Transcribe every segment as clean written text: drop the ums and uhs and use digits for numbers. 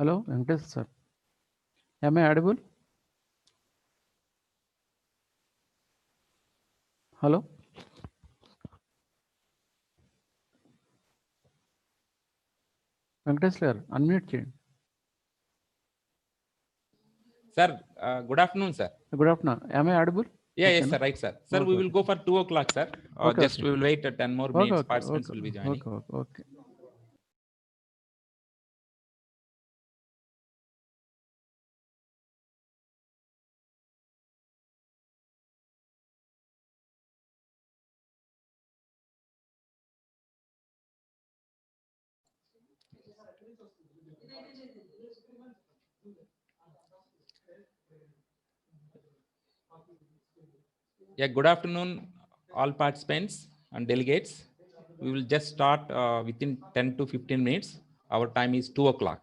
Hello, Venkatesh sir. Am I audible? Hello? Venkatesh sir, unmute చేయండి. Sir, good afternoon, sir. Good afternoon. Am I audible? Yeah, yes, Okay, sir. no? Right, sir. Sir, Okay, we will okay. go for 2 o'clock, sir. Okay, Just okay. we will wait 10 more Okay, minutes. okay, Participants okay, will be joining. okay, okay, okay. Yeah, good afternoon, all participants and delegates. We will just start within 10 to 15 minutes. Our time is 2 o'clock.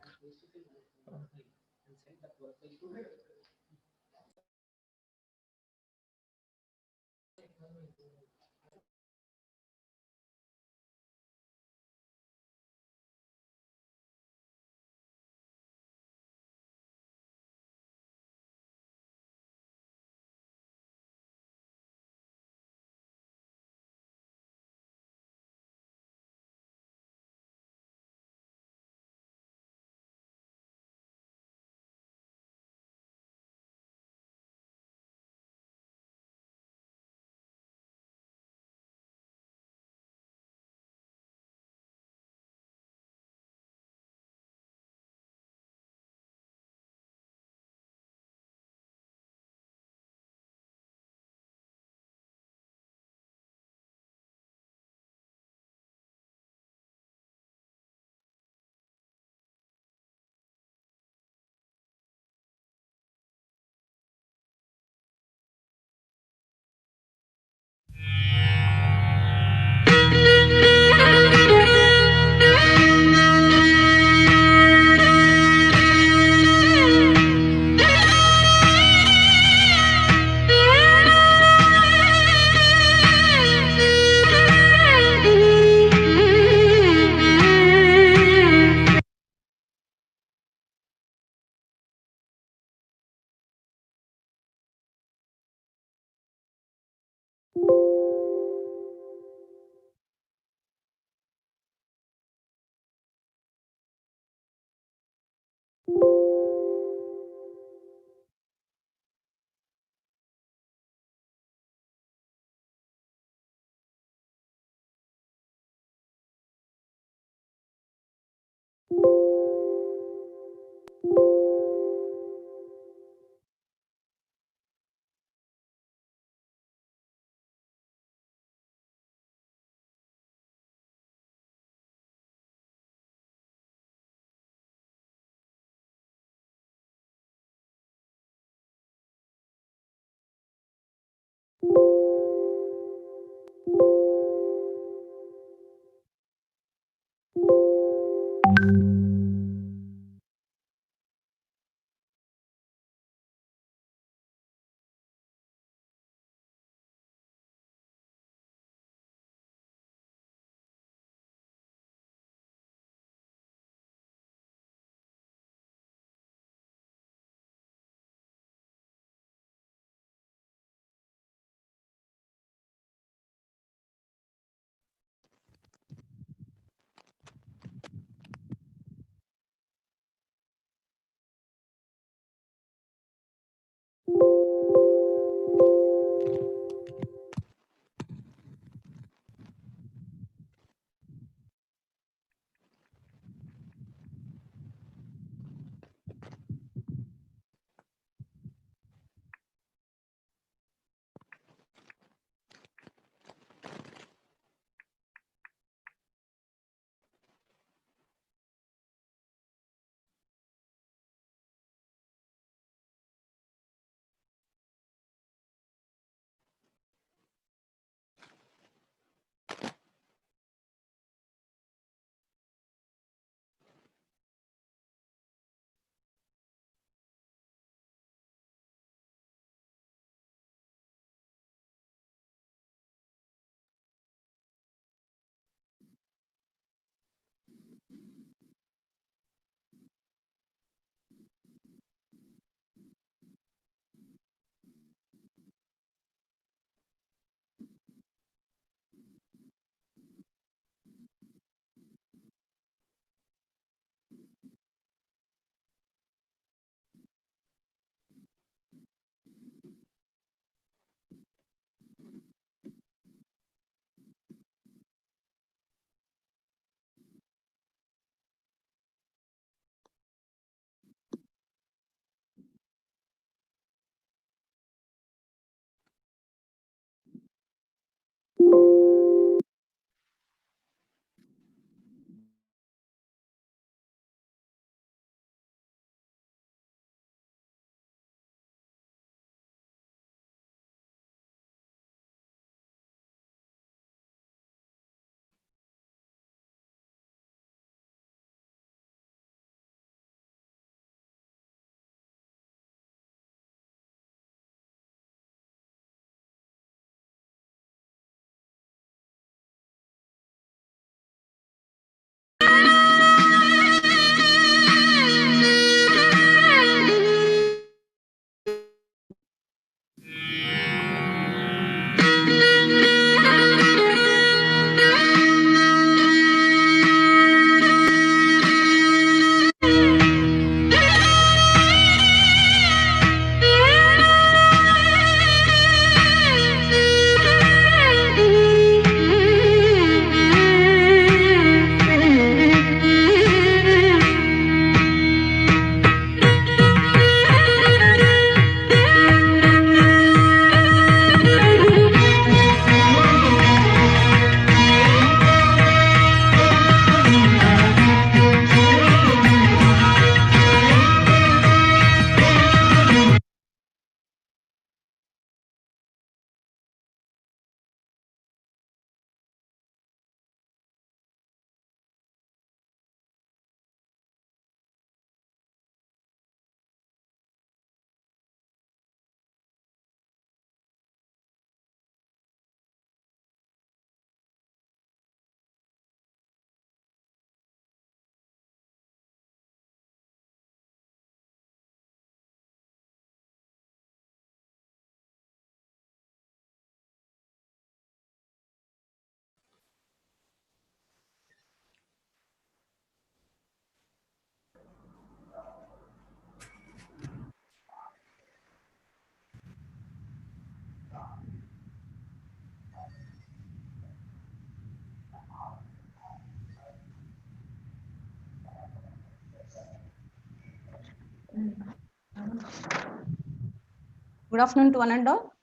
Good afternoon to one and all.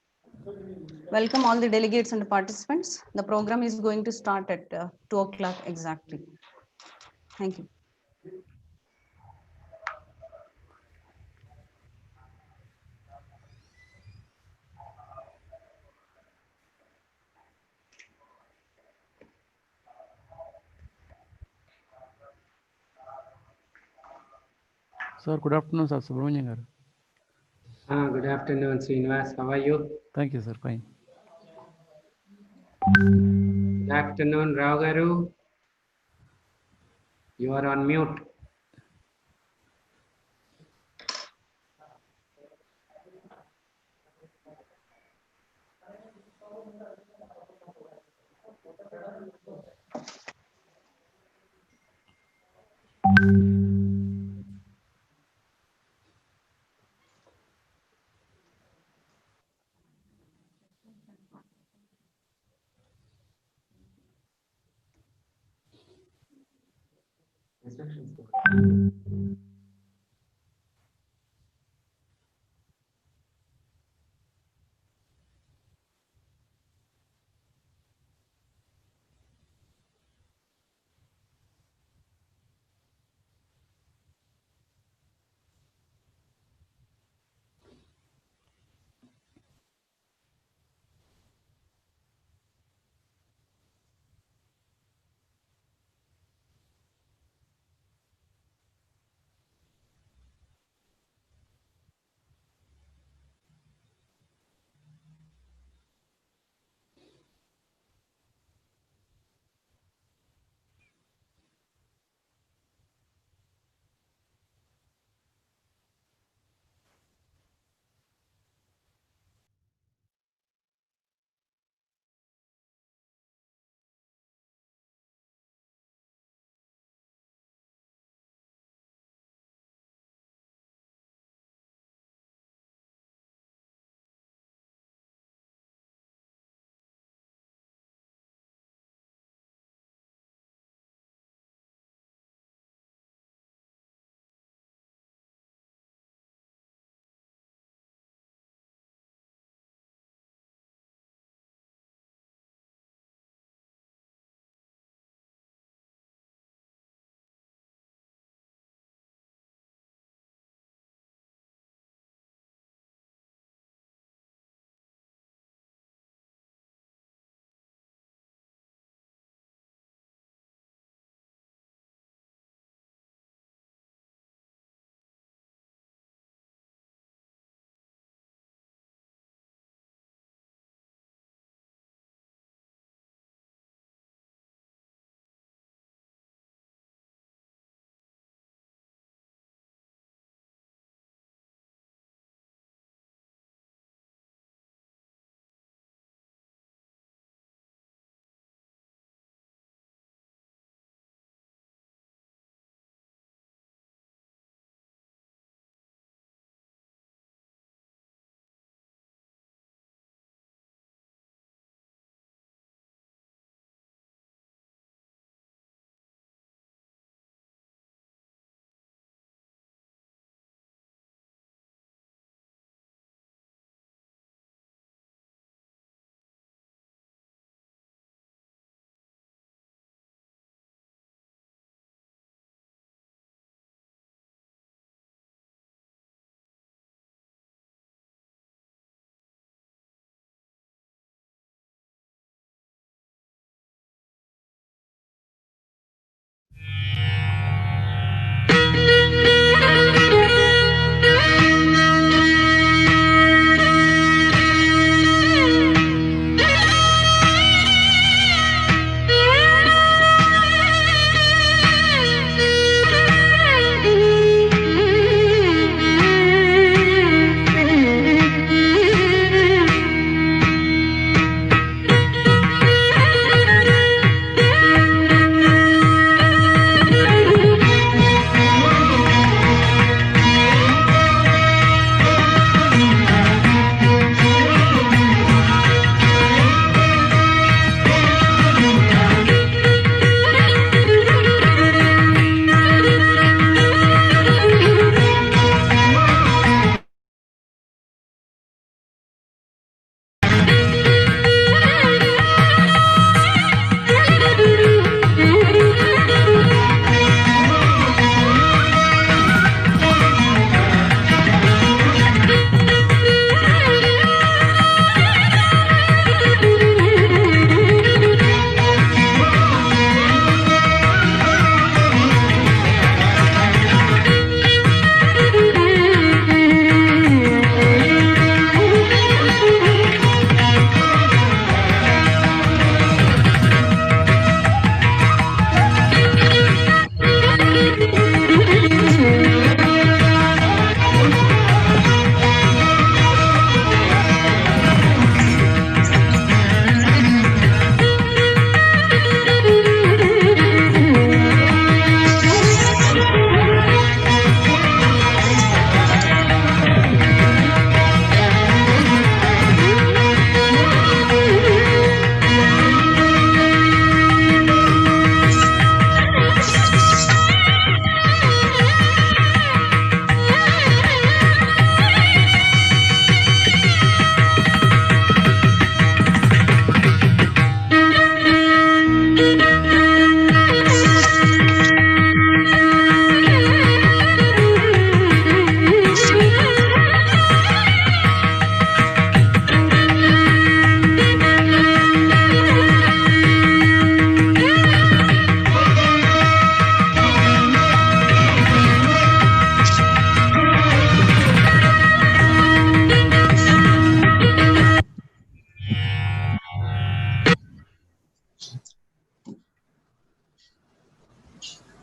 Welcome all the delegates and participants. The program is going to start at 2 o'clock exactly. Thank you. Sir, good afternoon, sir. Subramanian garu. Good afternoon, Srinivas. How are you? Thank you, sir. Fine. Good afternoon, Rao Garu. You are on mute.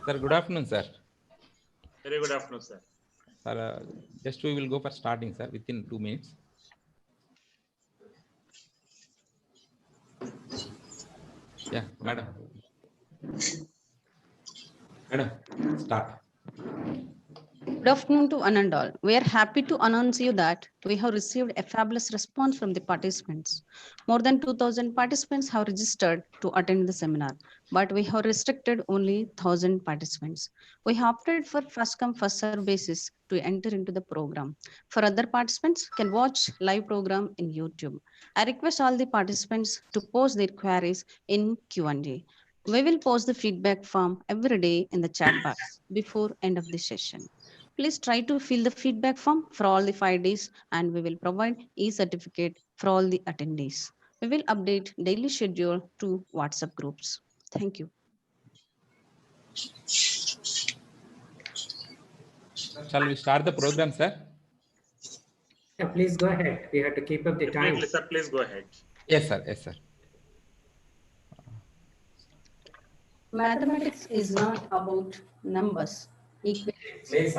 Sir, good afternoon, sir. Very good afternoon, sir. Sir, just we will go for starting, sir, within 2 minutes. Yeah, madam. Madam, start. Good afternoon to one and all. We are happy to announce you that we have received a fabulous response from the participants. More than 2,000 participants have registered to attend the seminar, but we have restricted only 1,000 participants. We have opted for first come first serve basis to enter into the program. For other participants can watch live program in YouTube. I request all the participants to post their queries in Q&A. We will post the feedback form every day in the chat box before end of the session. Please try to fill the feedback form for all the 5 days and we will provide e-certificate for all the attendees. We will update daily schedule to WhatsApp groups. Thank you. Shall we start the program, sir? Yeah, please go ahead. We have to keep up the time. Definitely, sir. Please go ahead. Yes, sir. Yes, sir. Mathematics is not about numbers. Mathematics is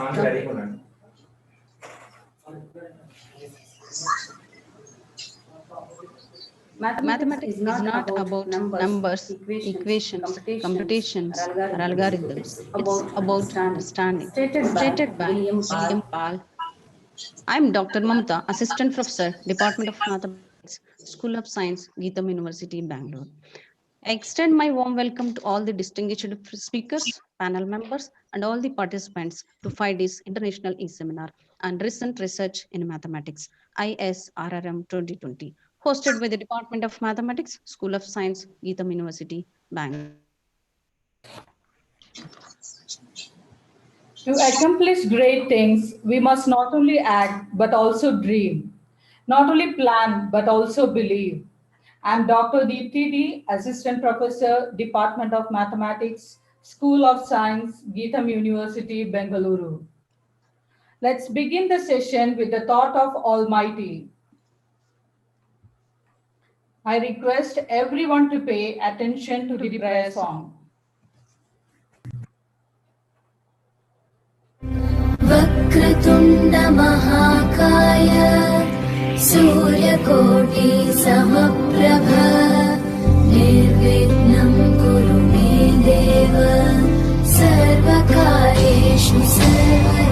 not about numbers, equations, computations, or algorithms. It's about understanding. Stated by William Pal. I'm Dr. Mamata, Assistant Professor, Department of Mathematics, School of Science, Geetham University, Bangalore. I extend my warm welcome to all the distinguished speakers, panel members, and all the participants to 5 days International e-Seminar on Recent Research in Mathematics, ISRRM 2020, hosted by the Department of Mathematics, School of Science, Geetham University, Bangalore. To accomplish great things, we must not only act, but also dream. Not only plan, but also believe. I'm Dr. Deepti D, Assistant Professor, Department of Mathematics, School of Science, Geetham University, Bengaluru. Let's begin the session with the thought of Almighty. I request everyone to pay attention to the prayer song. वक्रतुण्ड महाकाय सूर्यकोटि समप्रभ निर्विघ्नं कुरु मे देव सर्वकार्येषु सर्वदा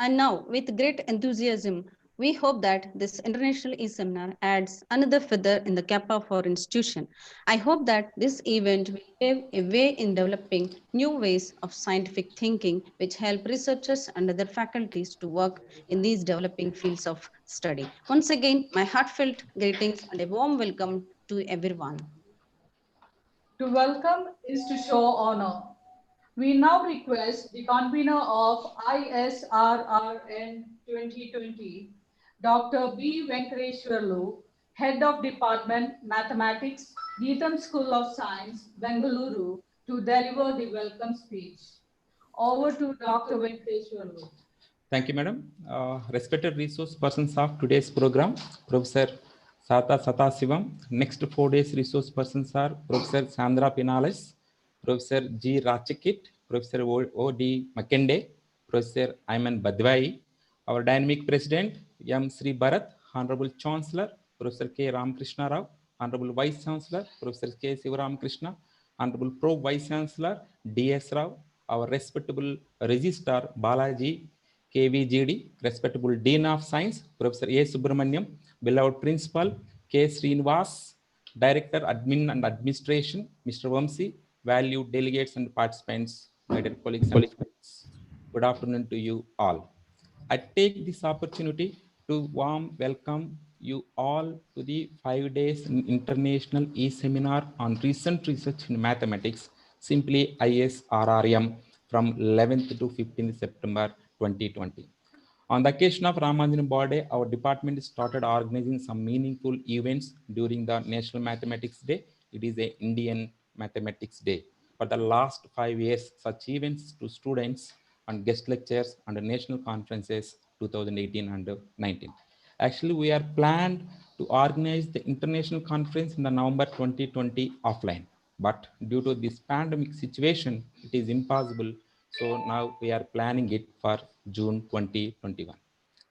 And now, with great enthusiasm, we hope that this International e-Seminar adds another feather in the cap of our institution. I hope that this event will pave a way in developing new ways of scientific thinking, which help researchers and other faculties to work in these developing fields of study. Once again, my heartfelt greetings and a warm welcome to everyone. To welcome is to show honor. We now request the convener of ISRRN 2020, Dr. B. Venkateshwarlu, Head of Department Mathematics, Geetham School of Science, Bengaluru, to deliver the welcome speech. Over to Dr. Venkateshwarlu. Thank you, madam. Respected resource persons of today's program, Professor Sata Satasivam. Next 4 days resource persons are Professor Sandra Pinales, Professor G. Rachikit, Professor O.D. Makende, Professor Ayman Badwai, our dynamic president, M. Sri Bharat, Honorable Chancellor, Professor K. Ramakrishna Rao, Honorable Vice Chancellor, Professor K. Sivaram Krishna, Honorable Pro Vice Chancellor, D.S. Rao, our respectable Registrar, Balaji, KVGD, respectable Dean of Science, Professor A. Subramaniam, beloved Principal, K. Srinivas, Director, Admin and Administration, Mr. Vamsi, valued delegates and participants, my dear colleagues and friends. Good afternoon to you all. I take this opportunity to warm welcome you all to the 5 days International e-Seminar on Recent Research in Mathematics, simply ISRRM, from 11th to 15th September 2020. On the occasion of Ramanujan birthday, our department started organizing some meaningful events during the National Mathematics Day. It is a Indian Mathematics Day. For the last 5 years, such events to students and guest lectures and national conferences 2018 and 19. Actually, we are planned to organize the international conference in the November 2020 offline. But due to this pandemic situation, it is impossible. So now we are planning it for June 2021.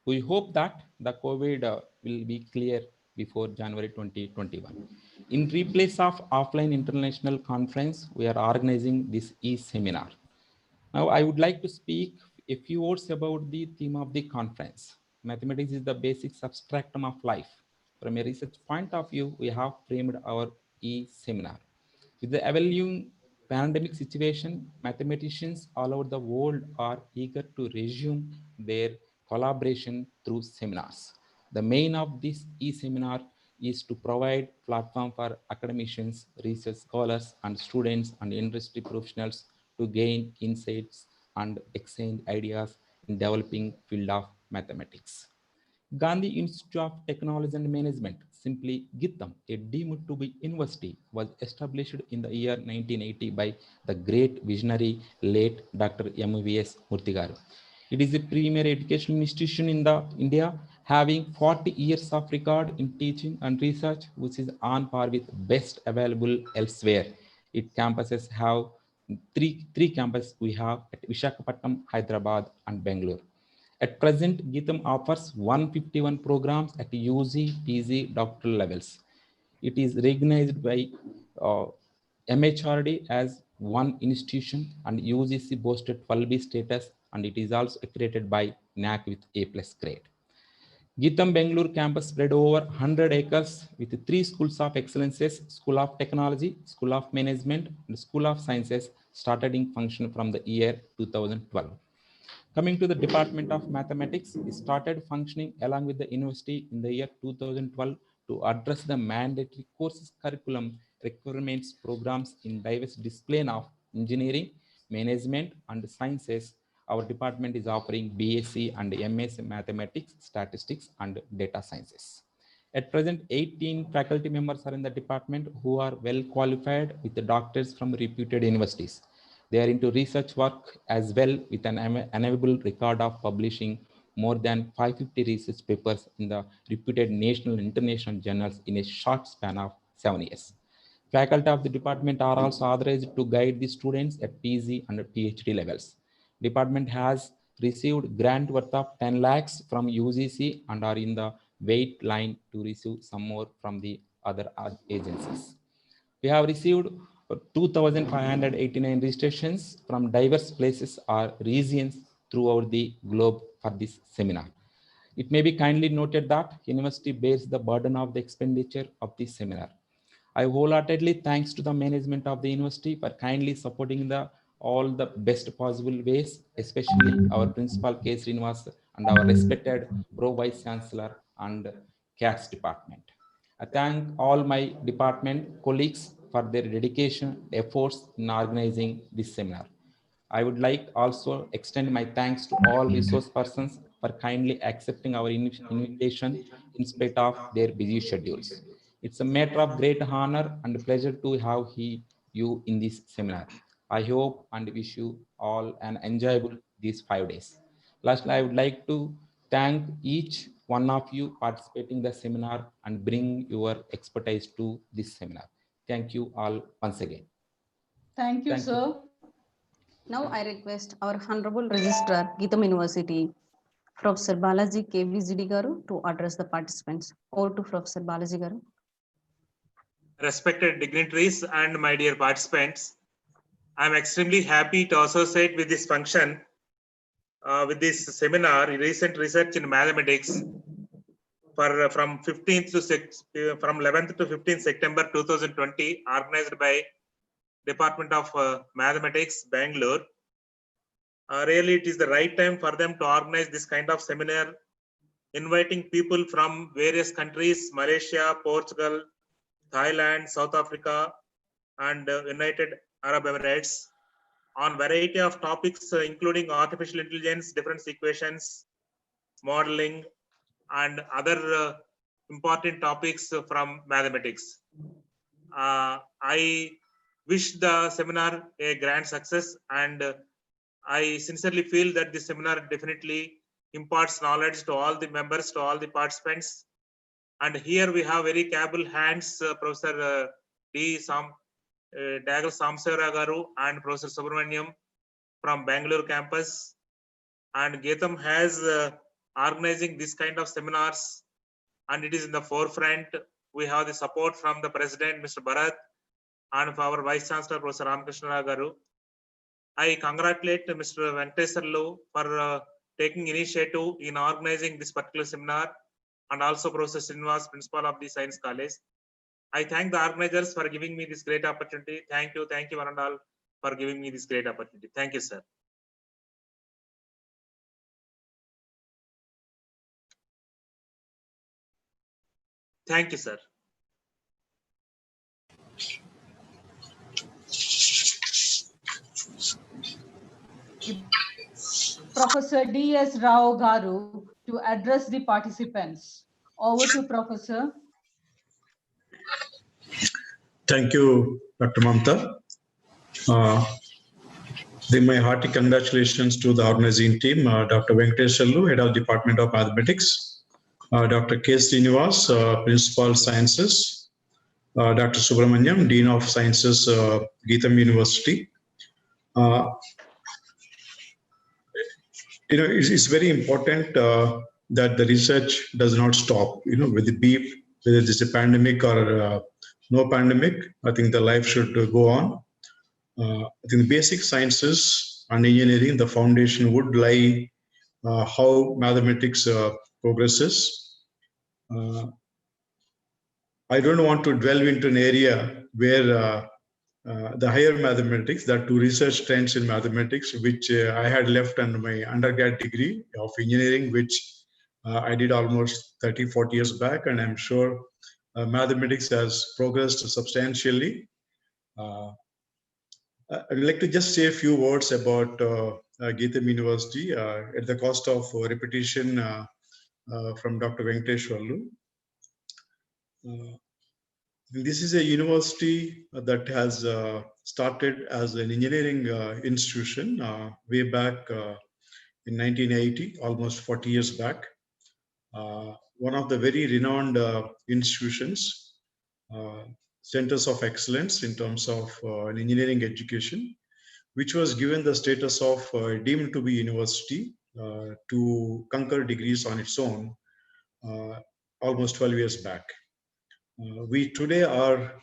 We hope that the COVID will be clear before January 2021. In replace of offline international conference, we are organizing this e-seminar. Now, I would like to speak a few words about the theme of the conference. Mathematics is the basic substratum of life. From a research point of view, we have framed our e-seminar. With the evolving pandemic situation, mathematicians all over the world are eager to resume their collaboration through seminars. The main of this e-seminar is to provide platform for academicians, research scholars, and students and industry professionals to gain insights and exchange ideas in developing field of mathematics. Gandhi Institute of Technology and Management, simply GITAM, a deemed to be university, was established in the year 1980 by the great visionary late Dr. M.V.S. Murthy garu. It is a premier educational institution in India, having 40 years of record in teaching and research, which is on par with best available elsewhere. Its campuses have three campuses we have at Visakhapatnam, Hyderabad, and Bangalore. At present, GITAM offers 151 programs at UG, PG, doctoral levels. It is recognized by MHRD as one institution, and UGC boasted 12B status, and it is also accredited by NAC with A+ grade. GITAM Bangalore campus spread over 100 acres with 3 schools of excellences: School of Technology, School of Management, and School of Sciences, started in function from the year 2012. Coming to the Department of Mathematics, it started functioning along with the university in the year 2012 to address the mandatory courses curriculum requirements programs in diverse disciplines of engineering, management, and sciences. Our department is offering BSc and MS Mathematics, Statistics, and Data Sciences. At present, 18 faculty members are in the department who are well qualified with the doctors from reputed universities. They are into research work as well, with an enviable record of publishing more than 550 research papers in the reputed national and international journals in a short span of 7 years. Faculty of the department are also authorized to guide the students at PG and PhD levels. Department has received grant worth of 10 lakhs from UGC and are in the wait line to receive some more from the other agencies. We have received 2,589 registrations from diverse places or regions throughout the globe for this seminar. It may be kindly noted that university bears the burden of the expenditure of this seminar. I wholeheartedly thanks to the management of the university for kindly supporting all the best possible ways, especially our principal K. Srinivas and our respected Pro Vice Chancellor and CAS department. I thank all my department colleagues for their dedication, efforts in organizing this seminar. I would like also extend my thanks to all resource persons for kindly accepting our invitation in spite of their busy schedules. It's a matter of great honor and pleasure to have you in this seminar. I hope and wish you all an enjoyable these 5 days. Lastly, I would like to thank each one of you participating in the seminar and bring your expertise to this seminar. Thank you all once again. Thank you, sir. Now I request our Honorable Registrar, GITAM University, Professor Balaji KVZD Garu, to address the participants. Over to Professor Balaji Garu. Respected dignitaries and my dear participants, I'm extremely happy to associate with this function, with this seminar, recent research in mathematics, from 11th to 15th September 2020, organized by Department of Mathematics, Bangalore. Really, it is the right time for them to organize this kind of seminar, inviting people from various countries: Malaysia, Portugal, Thailand, South Africa, and United Arab Emirates, on variety of topics, including artificial intelligence, difference equations, modeling, and other important topics from mathematics. I wish the seminar a grand success, and I sincerely feel that this seminar definitely imparts knowledge to all the members, to all the participants. And here we have very capable hands, Professor Dagal Samsara Garu and Professor Subramaniam from Bangalore campus. And Getam has organizing this kind of seminars, and it is in the forefront. We have the support from the President, Mr. Bharat, and from our Vice Chancellor, Professor Ramakrishna Garu. I congratulate Mr. Venkateswarlu for taking initiative in organizing this particular seminar, and also Professor Srinivas, Principal of the Science College. I thank the organizers for giving me this great opportunity. Thank you one and all for giving me this great opportunity. Thank you, sir. Thank you, sir. Professor D.S. Rao Garu to address the participants. Over to Professor. Thank you, Dr. Mamta. My hearty congratulations to the organizing team, Dr. Venkateswarlu, Head of Department of Mathematics, Dr. K. Srinivas, Principal Sciences, Dr. Subramaniam, Dean of Sciences, Geetham University. It's very important that the research does not stop, with the beep, whether it's a pandemic or no pandemic. I think the life should go on. I think the basic sciences and engineering, the foundation would lie how mathematics progresses. I don't want to delve into an area where the higher mathematics, that two research trends in mathematics, which I had left under my undergrad degree of engineering, which I did almost 30, 40 years back. And I'm sure mathematics has progressed substantially. I'd like to just say a few words about Geetham University at the cost of repetition from Dr. Venkateswarlu. This is a university that has started as an engineering institution way back in 1980, almost 40 years back. One of the very renowned institutions, centers of excellence in terms of an engineering education, which was given the status of deemed to be university to confer degrees on its own almost 12 years back. We today are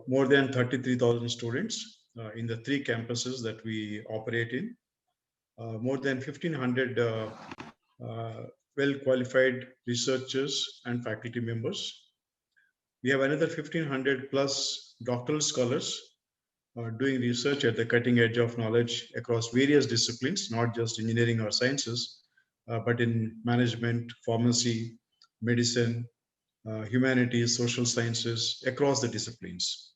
more than 33,000 students in the 3 campuses that we operate in, more than 1,500 well-qualified researchers and faculty members. We have another 1,500 plus doctoral scholars doing research at the cutting edge of knowledge across various disciplines, not just engineering or sciences, but in management, pharmacy, medicine, humanities, social sciences, across the disciplines.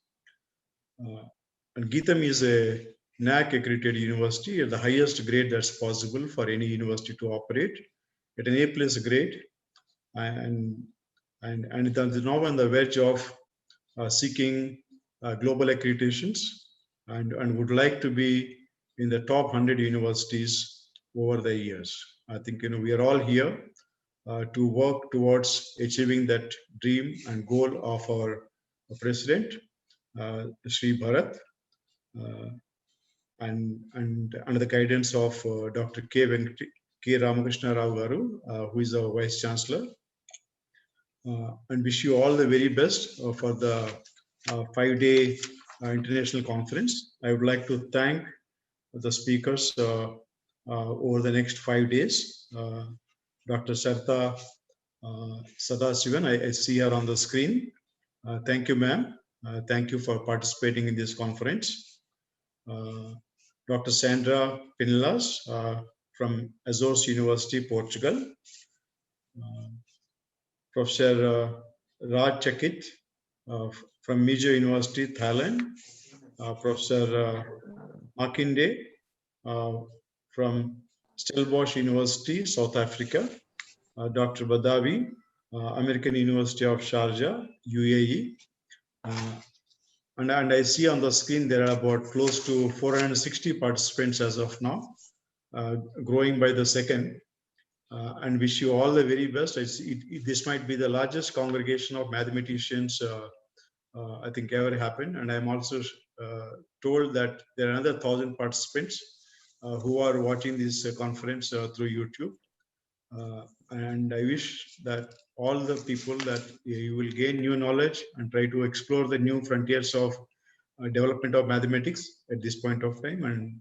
And Geetham is a NAAC accredited university at the highest grade that's possible for any university to operate, at an A+ grade, and is now on the verge of seeking global accreditations, and would like to be in the top 100 universities over the years. I think we are all here to work towards achieving that dream and goal of our president, Sri Bharat, and under the guidance of Dr. K. Ramakrishna Rao Garu, who is our Vice Chancellor. And wish you all the very best for the 5-day international conference. I would like to thank the speakers over the next 5 days. Dr. Sartha Sadasivan, I see her on the screen. Thank you, ma'am. Thank you for participating in this conference. Dr. Sandra Pinillas from Azores University, Portugal. Professor Raj Chakit from Mijo University, Thailand. Professor Makinde from Stellenbosch University, South Africa, Dr. Badawi, American University of Sharjah, UAE. And I see on the screen there are about close to 460 participants as of now, growing by the second. And wish you all the very best. This might be the largest congregation of mathematicians I think ever happened. And I'm also told that there are another 1,000 participants who are watching this conference through YouTube. And I wish that all the people that you will gain new knowledge and try to explore the new frontiers of development of mathematics at this point of time, and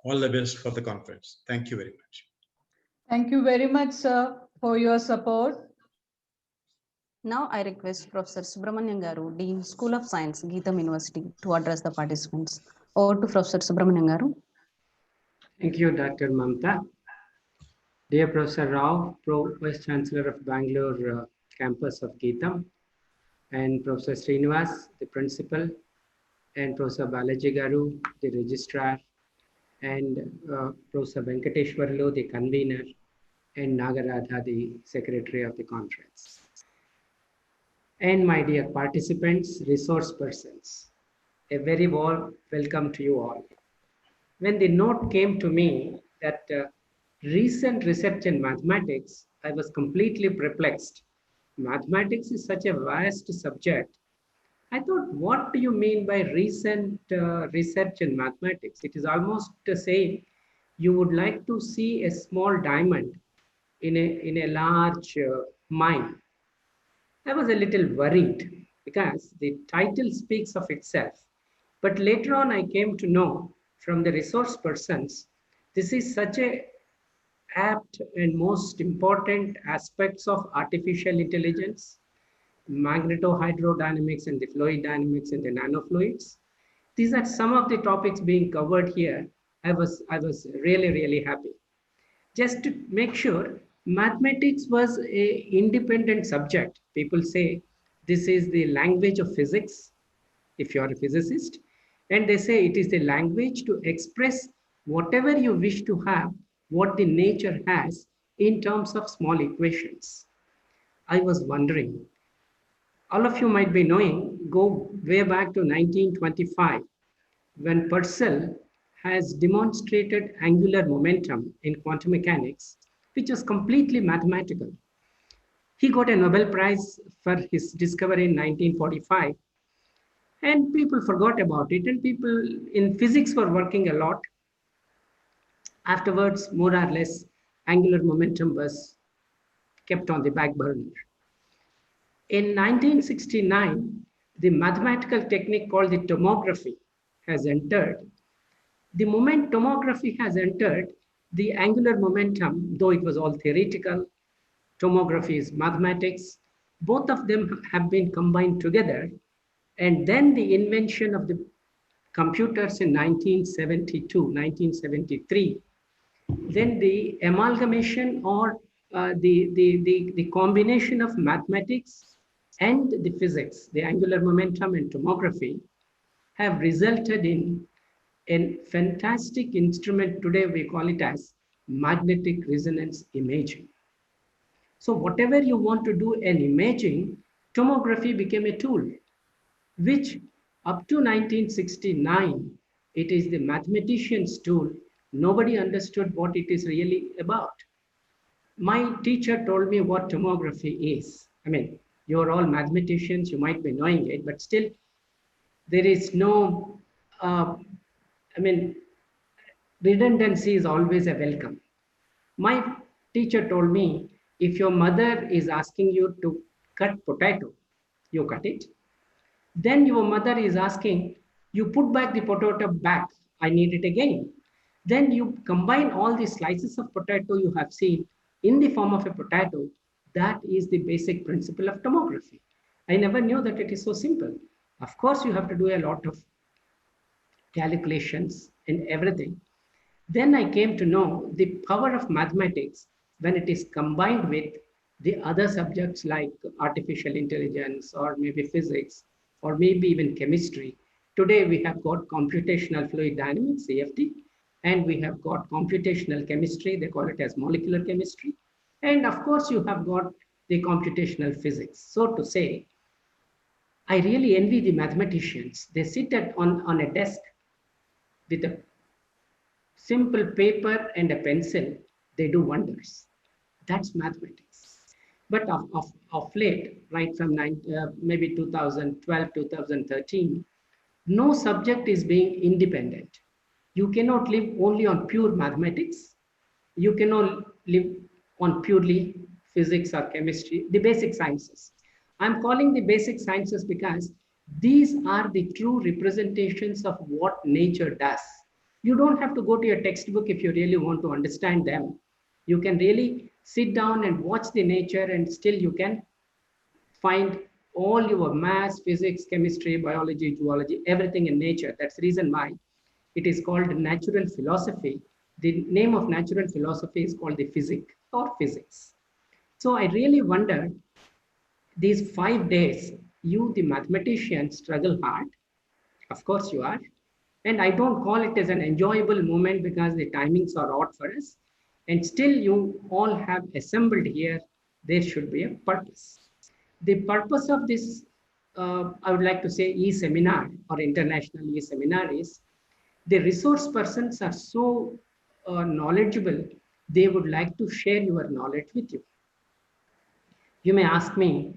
all the best for the conference. Thank you very much. Thank you very much, sir, for your support. Now I request Professor Subramanian Garu, Dean, School of Science, Geetham University, to address the participants. Over to Professor Subramanian Garu. Thank you, Dr. Mamta. Dear Professor Rao, Vice Chancellor of Bangalore campus of Geetham, and Professor Srinivas, the principal, and Professor Balaji Garu, the registrar, and Professor Venkateshwarlu, the convener, and Nagaradha, the secretary of the conference. And my dear participants, resource persons, a very warm welcome to you all. When the note came to me that recent research in mathematics, I was completely perplexed. Mathematics is such a vast subject. I thought, what do you mean by recent research in mathematics? It is almost to say you would like to see a small diamond in a large mine. I was a little worried because the title speaks of itself. But later on, I came to know from the resource persons, this is such a apt and most important aspects of artificial intelligence, magnetohydrodynamics and the fluid dynamics and the nanofluids. These are some of the topics being covered here. I was really, really happy. Just to make sure, mathematics was an independent subject. People say this is the language of physics, if you are a physicist, and they say it is the language to express whatever you wish to have, what the nature has in terms of small equations. I was wondering, all of you might be knowing, go way back to 1925, when Purcell has demonstrated angular momentum in quantum mechanics, which was completely mathematical. He got a Nobel Prize for his discovery in 1945, and people forgot about it, and people in physics were working a lot. Afterwards, more or less, angular momentum was kept on the back burner. In 1969, the mathematical technique called the tomography has entered. The moment tomography has entered, the angular momentum, though it was all theoretical, tomography is mathematics, both of them have been combined together. And then the invention of the computers in 1972, 1973, then the amalgamation or the combination of mathematics and the physics, the angular momentum and tomography, have resulted in a fantastic instrument. Today we call it as magnetic resonance imaging. So whatever you want to do in imaging, tomography became a tool, which up to 1969, it is the mathematician's tool. Nobody understood what it is really about. My teacher told me what tomography is. I mean, you're all mathematicians, you might be knowing it, but still there is no, redundancy is always a welcome. My teacher told me, if your mother is asking you to cut potato, you cut it. Then your mother is asking, you put back the potato back, I need it again. Then you combine all the slices of potato you have seen in the form of a potato. That is the basic principle of tomography. I never knew that it is so simple. Of course, you have to do a lot of calculations and everything. Then I came to know the power of mathematics when it is combined with the other subjects like artificial intelligence or maybe physics or maybe even chemistry. Today we have got computational fluid dynamics, CFD, And we have got computational chemistry, they call it as molecular chemistry. And of course, you have got the computational physics. So to say, I really envy the mathematicians. They sit on a desk with a simple paper and a pencil. They do wonders. That's mathematics. But of late, right from maybe 2012, 2013, no subject is being independent. You cannot live only on pure mathematics. You cannot live on purely physics or chemistry, the basic sciences. I'm calling the basic sciences because these are the true representations of what nature does. You don't have to go to your textbook if you really want to understand them. You can really sit down and watch the nature, and still you can find all your maths, physics, chemistry, biology, zoology, everything in nature. That's the reason why it is called natural philosophy. The name of natural philosophy is called the physics or physics. So I really wonder, these 5 days, you, the mathematicians, struggle hard. Of course you are. And I don't call it as an enjoyable moment because the timings are odd for us. And still you all have assembled here. There should be a purpose. The purpose of this, I would like to say, e-seminar or international e-seminar is, the resource persons are so knowledgeable, they would like to share your knowledge with you. You may ask me,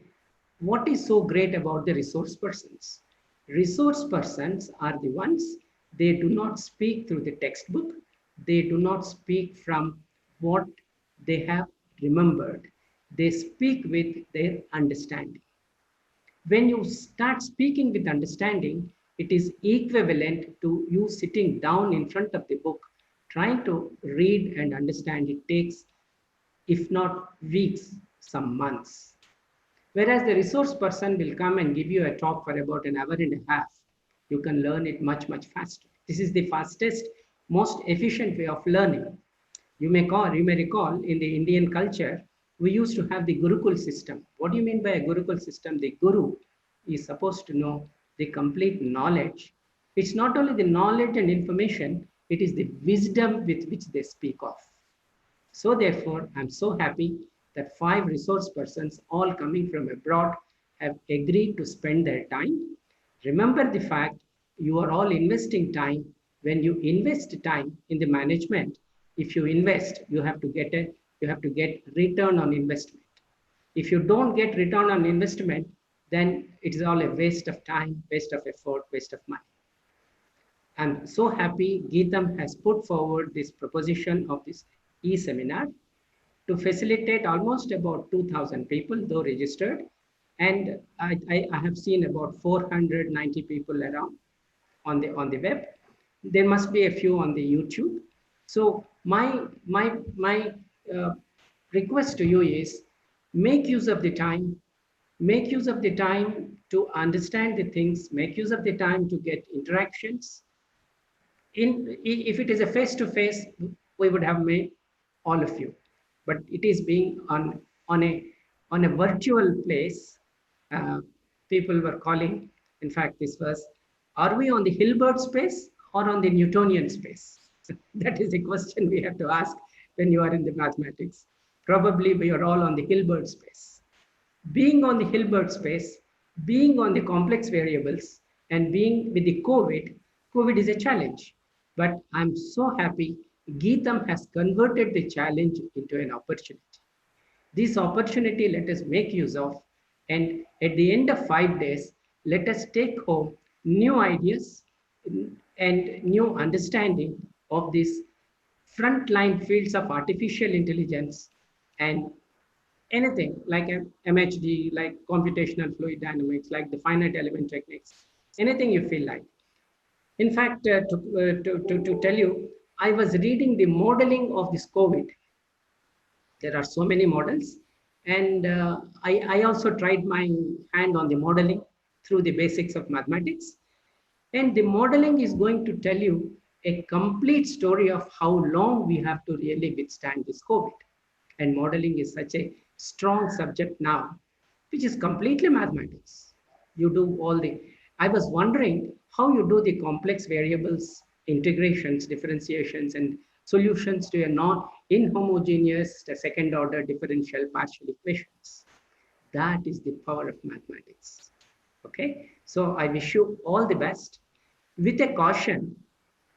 what is so great about the resource persons? Resource persons are the ones, they do not speak through the textbook. They do not speak from what they have remembered. They speak with their understanding. When you start speaking with understanding, it is equivalent to you sitting down in front of the book, trying to read and understand. It takes, if not weeks, some months. Whereas the resource person will come and give you a talk for about an hour and a half. You can learn it much, much faster. This is the fastest, most efficient way of learning. You may recall in the Indian culture, we used to have the Gurukul system. What do you mean by a Gurukul system? The Guru is supposed to know the complete knowledge. It's not only the knowledge and information, it is the wisdom with which they speak of. So therefore, I'm so happy that 5 resource persons, all coming from abroad, have agreed to spend their time. Remember the fact, you are all investing time. When you invest time in the management, if you invest, you have to get return on investment. If you don't get return on investment, then it is all a waste of time, waste of effort, waste of money. I'm so happy Geetam has put forward this proposition of this e-seminar to facilitate almost about 2,000 people, though registered. And I have seen about 490 people around on the web. There must be a few on the YouTube. So my request to you is, make use of the time. Make use of the time to understand the things. Make use of the time to get interactions. If it is a face-to-face, we would have made all of you. But it is being on a virtual place. People were calling. In fact, this was, are we on the Hilbert space or on the Newtonian space? That is the question we have to ask when you are in the mathematics. Probably we are all on the Hilbert space. Being on the Hilbert space, being on the complex variables, and being with the COVID is a challenge. But I'm so happy Geetam has converted the challenge into an opportunity. This opportunity, let us make use of. And at the end of 5 days, let us take home new ideas and new understanding of these frontline fields of artificial intelligence and anything like MHD, like computational fluid dynamics, like the finite element techniques, anything you feel like. In fact, to tell you, I was reading the modeling of this COVID. There are so many models. And I also tried my hand on the modeling through the basics of mathematics. And the modeling is going to tell you a complete story of how long we have to really withstand this COVID. And modeling is such a strong subject now, which is completely mathematics. You do all the, I was wondering how you do the complex variables integrations, differentiations, and solutions to a non-inhomogeneous second order differential partial equations. That is the power of mathematics. Okay, so I wish you all the best. With a caution,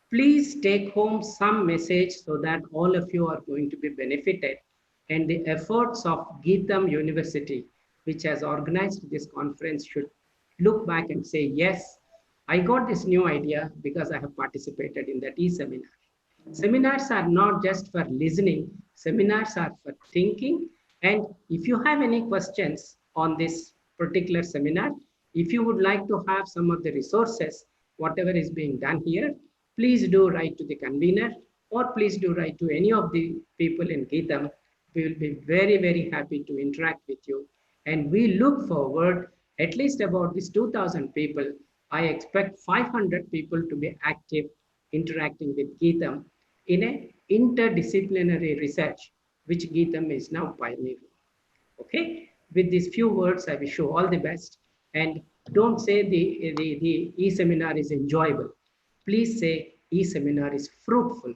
please take home some message so that all of you are going to be benefited. And the efforts of Geetham University, which has organized this conference, should look back and say, yes, I got this new idea because I have participated in that e-seminar. Seminars are not just for listening, seminars are for thinking. And if you have any questions on this particular seminar, if you would like to have some of the resources, whatever is being done here, please do write to the convener or please do write to any of the people in Geetham. We will be very, very happy to interact with you. And we look forward, at least about these 2,000 people, I expect 500 people to be active interacting with Geetham in a interdisciplinary research, which Geetham is now pioneering. Okay, with these few words, I wish you all the best. And don't say the e-seminar is enjoyable. Please say e-seminar is fruitful.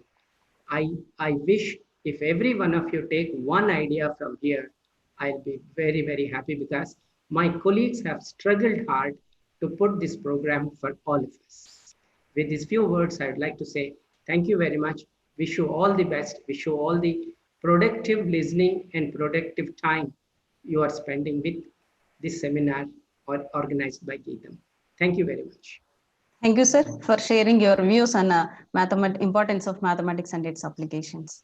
I wish if every one of you take one idea from here, I'll be very, very happy because my colleagues have struggled hard to put this program for all of us. With these few words, I would like to say thank you very much. Wish you all the best. Wish you all the productive listening and productive time you are spending with this seminar or organized by Geetham. Thank you very much. Thank you, sir, for sharing your views on importance of mathematics and its applications.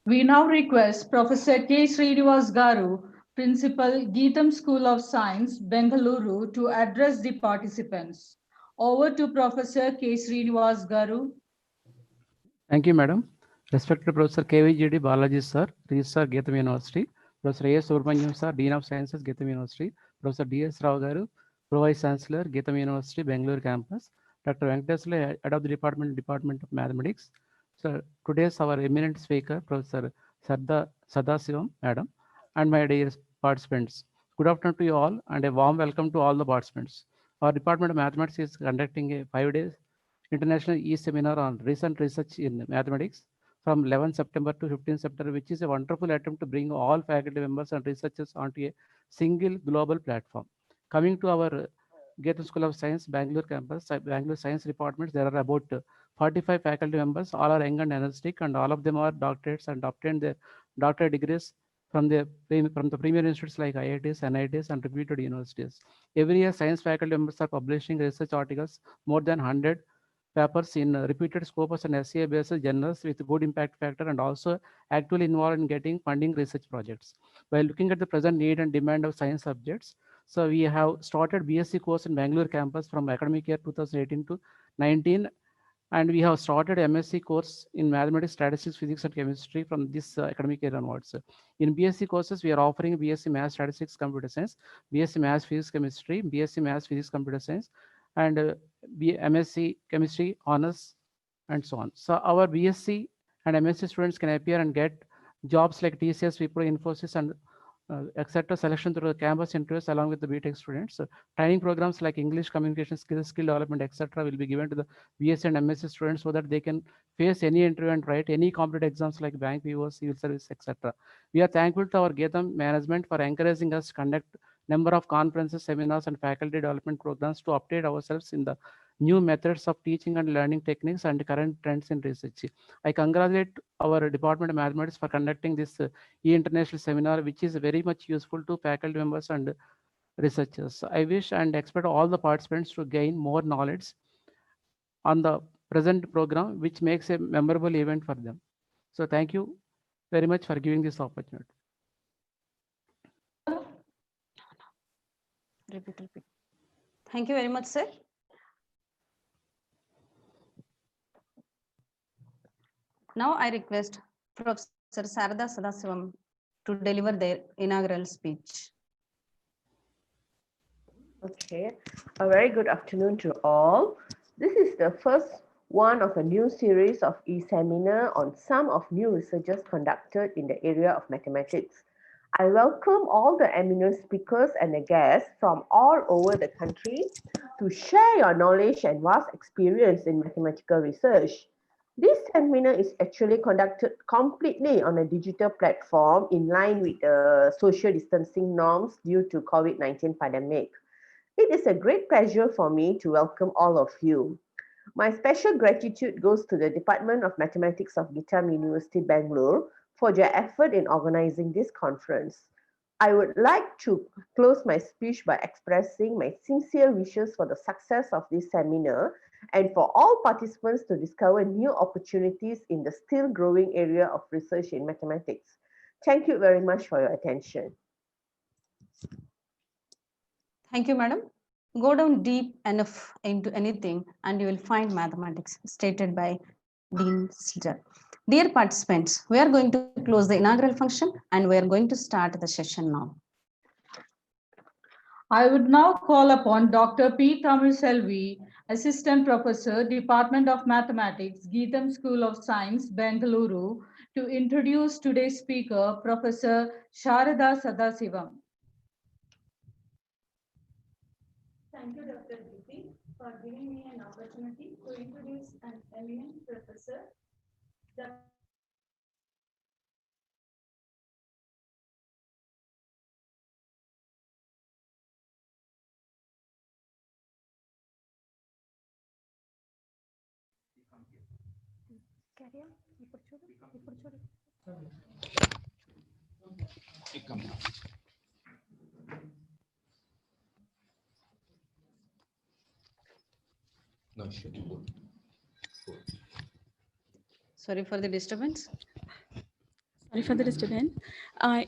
We now request Professor K. Srinivas Garu, Principal, Geetham School of Science, Bengaluru, to address the participants. Over to Professor K. Srinivas Garu. Thank you, Madam. Respected Professor KVGD Balaji, sir, Registrar, Geetham University, Professor A. Subramaniam, sir, Dean of Sciences, Geetham University, Professor D.S. Rao Garu, Pro-Vice Chancellor, Geetham University, Bangalore Campus, Dr. Venkateswara, Head of the Department of Mathematics. So today's our eminent speaker, Professor Sadasivam, Madam, and my dear participants. Good afternoon to you all and a warm welcome to all the participants. Our Department of Mathematics is conducting a 5-day international e-seminar on recent research in mathematics from 11 September to 15 September, which is a wonderful attempt to bring all faculty members and researchers onto a single global platform. Coming to our Geetham School of Science, Bangalore campus, Bangalore Science Department, there are about 45 faculty members, all are young and energetic, and all of them are doctorates and obtained their doctorate degrees from the premier institutes like IITs, NITs, and reputed universities. Every year, science faculty members are publishing research articles, more than 100 papers in repeated Scopus and SCI-based journals with good impact factor, and also actively involved in getting funding research projects. By looking at the present need and demand of science subjects, so we have started BSc course in Bangalore campus from academic year 2018 to 19, and we have started MSc course in mathematics, statistics, physics, and chemistry from this academic year onwards. In BSc courses, we are offering BSc Math, Statistics, Computer Science, BSc Math, Physics, Chemistry, BSc Math, Physics, Computer Science, and MSc Chemistry, Honors, and so on. So our BSc and MSc students can appear and get jobs like TCS, Wipro, Infosys, and etc. selection through the campus interviews along with the BTech students. So training programs like English communication skills, skill development, etc. will be given to the BSc and MSc students so that they can face any interview and write any competitive exams like bank, PO, civil service, etc. We are thankful to our Geetham management for encouraging us to conduct number of conferences, seminars, and faculty development programs to update ourselves in the new methods of teaching and learning techniques and current trends in research. I congratulate our Department of Mathematics for conducting this e-international seminar, which is very much useful to faculty members and researchers. I wish and expect all the participants to gain more knowledge on the present program, which makes a memorable event for them. So thank you very much for giving this opportunity. Repeat. Thank you very much, sir. Now I request Professor Sarada Sadasivam to deliver their inaugural speech. Okay, a very good afternoon to all. This is the first one of a new series of e-seminar on some of new researches conducted in the area of mathematics. I welcome all the eminent speakers and the guests from all over the country to share your knowledge and vast experience in mathematical research. This seminar is actually conducted completely on a digital platform in line with the social distancing norms due to COVID-19 pandemic. It is a great pleasure for me to welcome all of you. My special gratitude goes to the Department of Mathematics of Gitam University, Bangalore, for their effort in organizing this conference. I would like to close my speech by expressing my sincere wishes for the success of this seminar and for all participants to discover new opportunities in the still growing area of research in mathematics. Thank you very much for your attention. Thank you, madam. Go down deep enough into anything and you will find mathematics, stated by Dean Slidell. Dear participants, we are going to close the inaugural function and we are going to start the session now. I would now call upon Dr. P. Thamizselvi, Assistant Professor, Department of Mathematics, Geetham School of Science, Bengaluru, to introduce today's speaker, Professor Sharada Sadasivam. Thank you, Dr. Diti, for giving me an opportunity to introduce an eminent professor. Sorry for the disturbance. Sorry for the disturbance.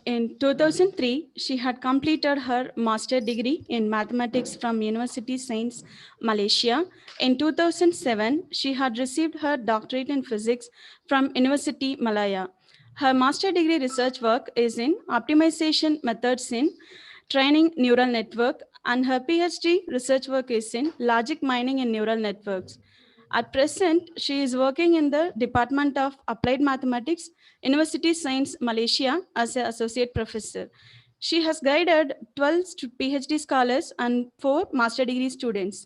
In 2003, she had completed her master's degree in mathematics from University Sains, Malaysia. In 2007, she had received her doctorate in physics from University Malaya. Her master's degree research work is in optimization methods in training neural network, and her PhD research work is in logic mining in neural networks. At present, she is working in the Department of Applied Mathematics, University Sains, Malaysia as an associate professor. She has guided 12 PhD scholars and 4 master degree students.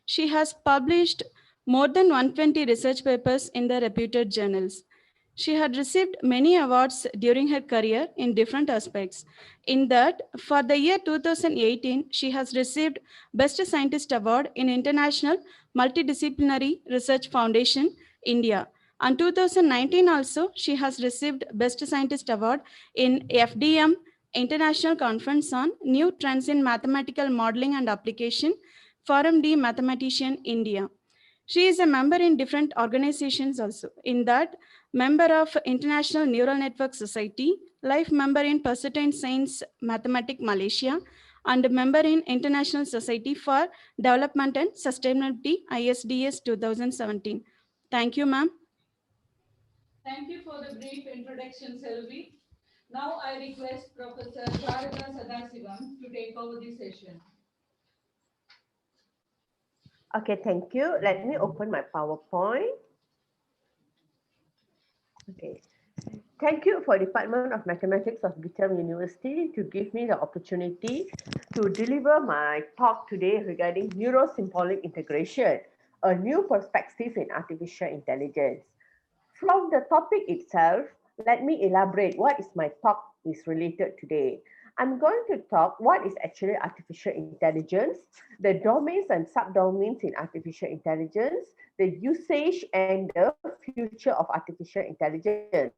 She has published more than 120 research papers in the reputed journals. She had received many awards during her career in different aspects. In that, for the year 2018, she has received Best Scientist Award in International Multidisciplinary Research Foundation, India. And 2019 also, she has received Best Scientist Award in FDM International Conference on New Trends in Mathematical Modeling and Application, Forum D Mathematician, India. She is a member in different organizations also. In that, member of International Neural Network Society, life member in Persistent Science Mathematics Malaysia, and a member in International Society for Development and Sustainability, ISDS 2017. Thank you, ma'am. Thank you for the brief introduction, Selvi. Now I request Professor Sharada Sadasivam to take over the session. Okay, thank you. Let me open my PowerPoint. Okay. Thank you for Department of Mathematics of Gitam University to give me the opportunity to deliver my talk today regarding neurosymbolic integration, a new perspective in artificial intelligence. From the topic itself, let me elaborate what is my talk is related today. I'm going to talk what is actually artificial intelligence, the domains and subdomains in artificial intelligence, the usage and the future of artificial intelligence.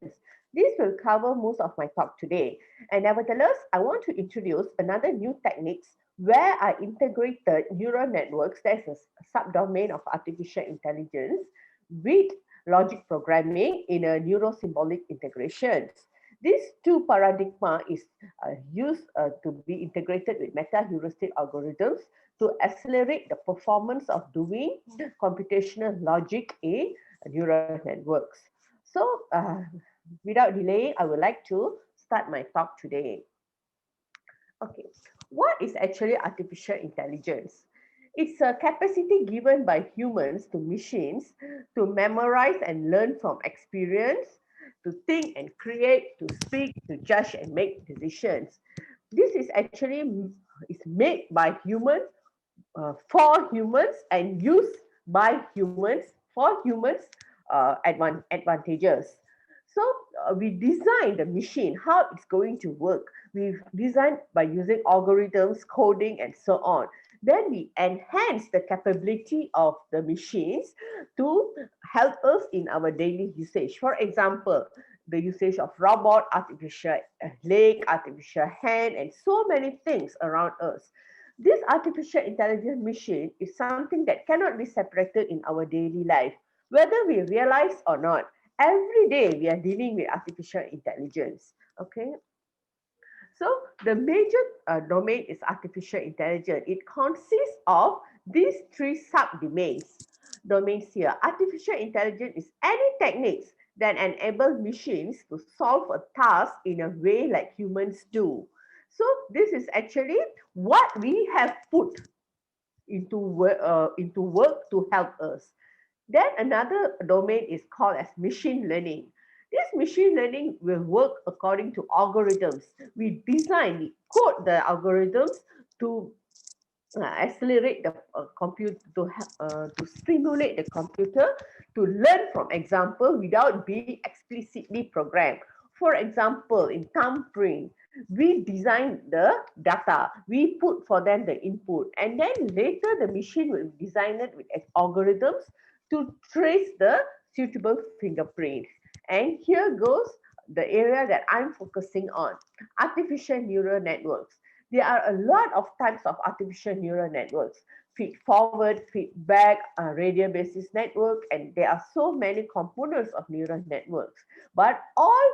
This will cover most of my talk today. And nevertheless, I want to introduce another new techniques where I integrated neural networks, that's a subdomain of artificial intelligence, with logic programming in a neurosymbolic integration. These two paradigma is used to be integrated with meta-heuristic algorithms to accelerate the performance of doing computational logic in neural networks. So without delay, I would like to start my talk today. Okay, what is actually artificial intelligence? It's a capacity given by humans to machines to memorize and learn from experience, to think and create, to speak, to judge and make decisions. This is actually made by humans for humans and used by humans for humans advantages. So we design the machine, how it's going to work. We've designed by using algorithms, coding, and so on. Then we enhance the capability of the machines to help us in our daily usage. For example, the usage of robot, artificial leg, artificial hand, and so many things around us. This artificial intelligence machine is something that cannot be separated in our daily life, whether we realize or not. Every day we are dealing with artificial intelligence. Okay. So the major domain is artificial intelligence. It consists of these three subdomains. Domains here. Artificial intelligence is any techniques that enable machines to solve a task in a way like humans do. So this is actually what we have put into work to help us. Then another domain is called as machine learning. This machine learning will work according to algorithms. We code the algorithms to accelerate the computer, to stimulate the computer to learn from example without being explicitly programmed. For example, in thumbprint, we design the data, we put for them the input, and then later the machine will design it with algorithms to trace the suitable fingerprints. And here goes the area that I'm focusing on, artificial neural networks. There are a lot of types of artificial neural networks, feed forward, feedback, radial basis network, and there are so many components of neural networks, but all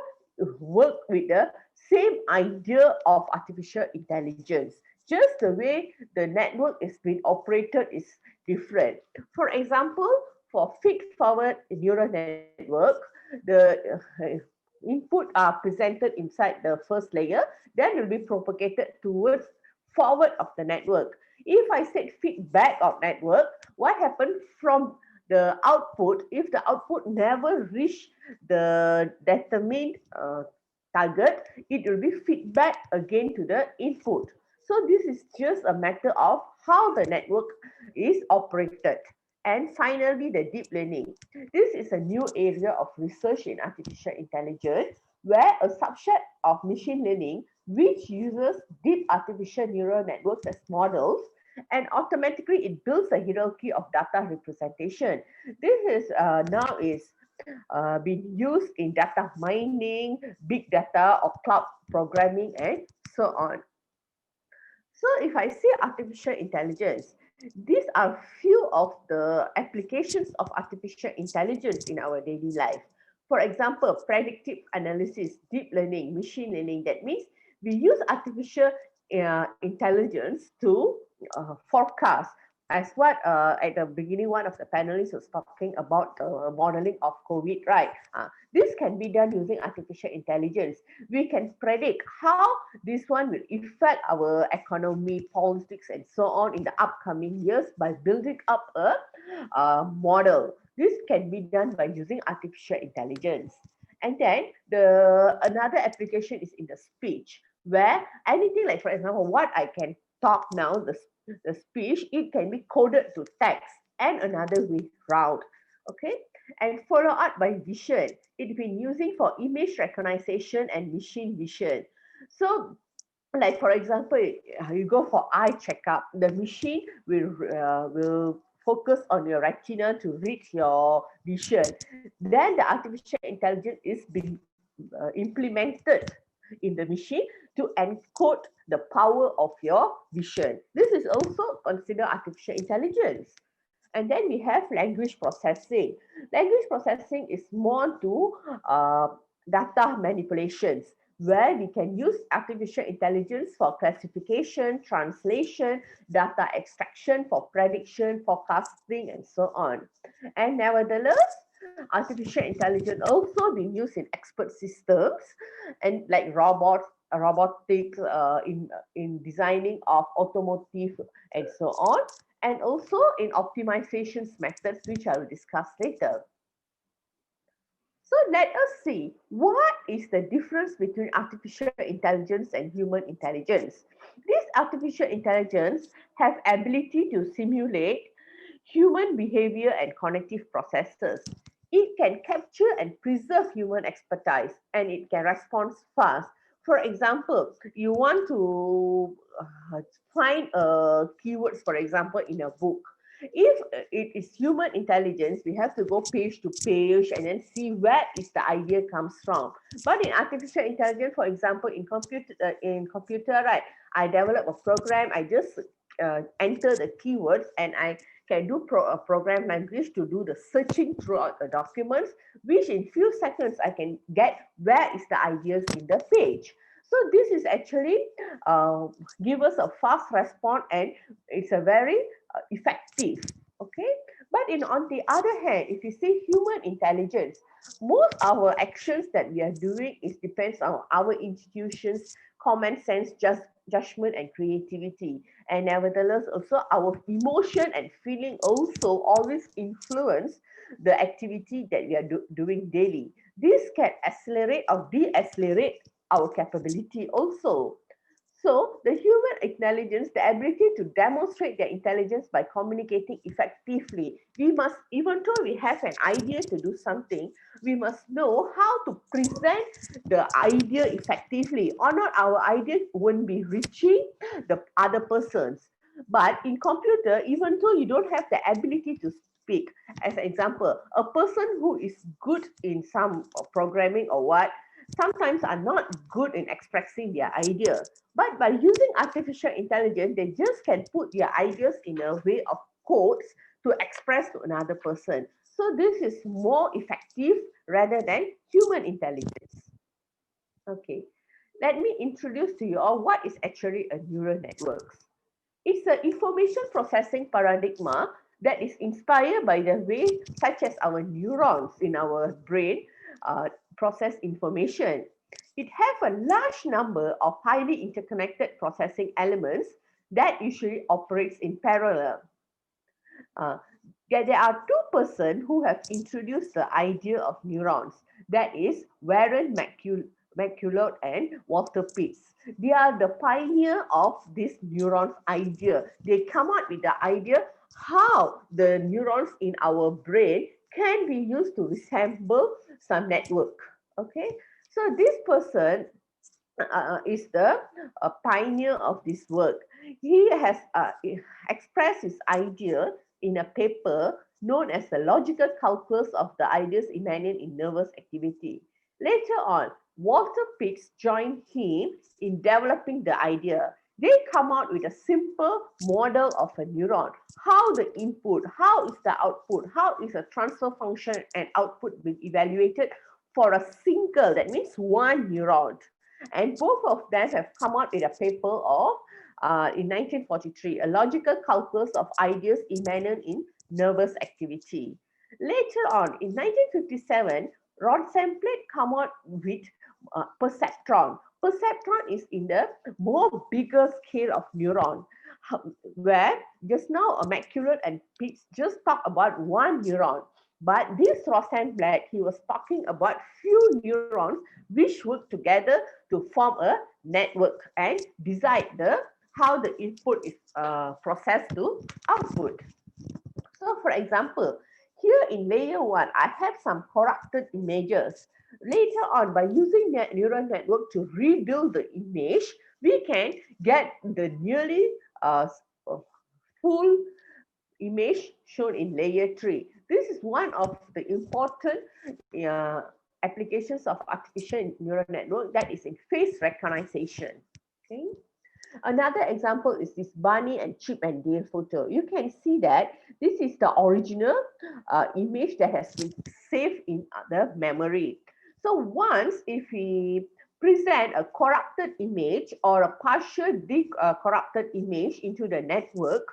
work with the same idea of artificial intelligence. Just the way the network is being operated is different. For example, for feed-forward neural network, the input are presented inside the first layer, then will be propagated towards forward of the network. If I said feedback of network, what happened from the output, if the output never reach the determined target, it will be feedback again to the input. So this is just a matter of how the network is operated. And finally, the deep learning. This is a new area of research in artificial intelligence, where a subset of machine learning which uses deep artificial neural networks as models, and automatically it builds a hierarchy of data representation. This is now being used in data mining, big data, or cloud programming, and so on. So if I say artificial intelligence, these are few of the applications of artificial intelligence in our daily life. For example, predictive analysis, deep learning, machine learning. That means we use artificial intelligence to forecast, as what at the beginning one of the panelists was talking about modeling of COVID, right? This can be done using artificial intelligence. We can predict how this one will affect our economy, politics, and so on in the upcoming years by building up a model. This can be done by using artificial intelligence. And then another application is in the speech, where anything like, for example, what I can talk now, the speech, it can be coded to text and another way round. Okay, and follow up by vision. It's been using for image recognition and machine vision. So like, for example, you go for eye checkup, the machine will focus on your retina to read your vision. Then the artificial intelligence is being implemented in the machine to encode the power of your vision. This is also considered artificial intelligence. And then we have language processing. Language processing is more to data manipulations, where we can use artificial intelligence for classification, translation, data extraction, for prediction, forecasting, and so on. And nevertheless, artificial intelligence also being used in expert systems and like robotics, in designing of automotive and so on, and also in optimizations methods, which I will discuss later. So let us see what is the difference between artificial intelligence and human intelligence. This artificial intelligence have ability to simulate human behavior and cognitive processes. It can capture and preserve human expertise, and it can respond fast. For example, you want to find keywords, for example, in a book. If it is human intelligence, we have to go page to page and then see where is the idea comes from. But in artificial intelligence, for example, in computer, right, I develop a program, I just enter the keywords and I can do a program language to do the searching throughout the documents, which in few seconds I can get where is the ideas in the page. So this is actually give us a fast response, and it's a very effective. Okay, but on the other hand, if you see human intelligence, most our actions that we are doing is depends on our institutions, common sense, judgment and creativity, and nevertheless also our emotion and feeling also always influence the activity that we are doing daily. This can accelerate or de-accelerate our capability also. So the human intelligence, the ability to demonstrate their intelligence by communicating effectively, we must, even though we have an idea to do something, we must know how to present the idea effectively, or not our idea won't be reaching the other persons. But in computer, even though you don't have the ability to speak, as an example, a person who is good in some programming or what, sometimes are not good in expressing their idea. But by using artificial intelligence, they just can put their ideas in a way of codes to express to another person. So this is more effective rather than human intelligence. Okay, let me introduce to you all what is actually a neural network. It's an information processing paradigm that is inspired by the way such as our neurons in our brain process information. It has a large number of highly interconnected processing elements that usually operates in parallel. There are two persons who have introduced the idea of neurons. That is Warren McCulloch and Walter Pitts. They are the pioneer of this neurons idea. They come up with the idea how the neurons in our brain can be used to resemble some network. Okay, so this person is the pioneer of this work. He has expressed his idea in a paper known as the logical calculus of the ideas immanent in nervous activity. Later on, Walter Pitts joined him in developing the idea. They come out with a simple model of a neuron. How the input, how is the output, how is a transfer function and output being evaluated for a single, that means one neuron. And both of them have come out with a paper of, in 1943, a logical calculus of ideas immanent in nervous activity. Later on, in 1957, Rosenblatt come out with perceptron. Perceptron is in the more bigger scale of neuron, where just now McCulloch and Pitts just talk about one neuron. But this Rosenblatt, he was talking about few neurons which work together to form a network and decide how the input is processed to output. So for example, here in layer 1, I have some corrupted images. Later on, by using that neural network to rebuild the image, we can get the nearly full image shown in layer 3. This is one of the important applications of artificial neural network, that is in face recognition. Okay. Another example is this Barney and Chip and Dale photo. You can see that this is the original image that has been saved in the memory. So once if we present a corrupted image or a partial corrupted image into the network,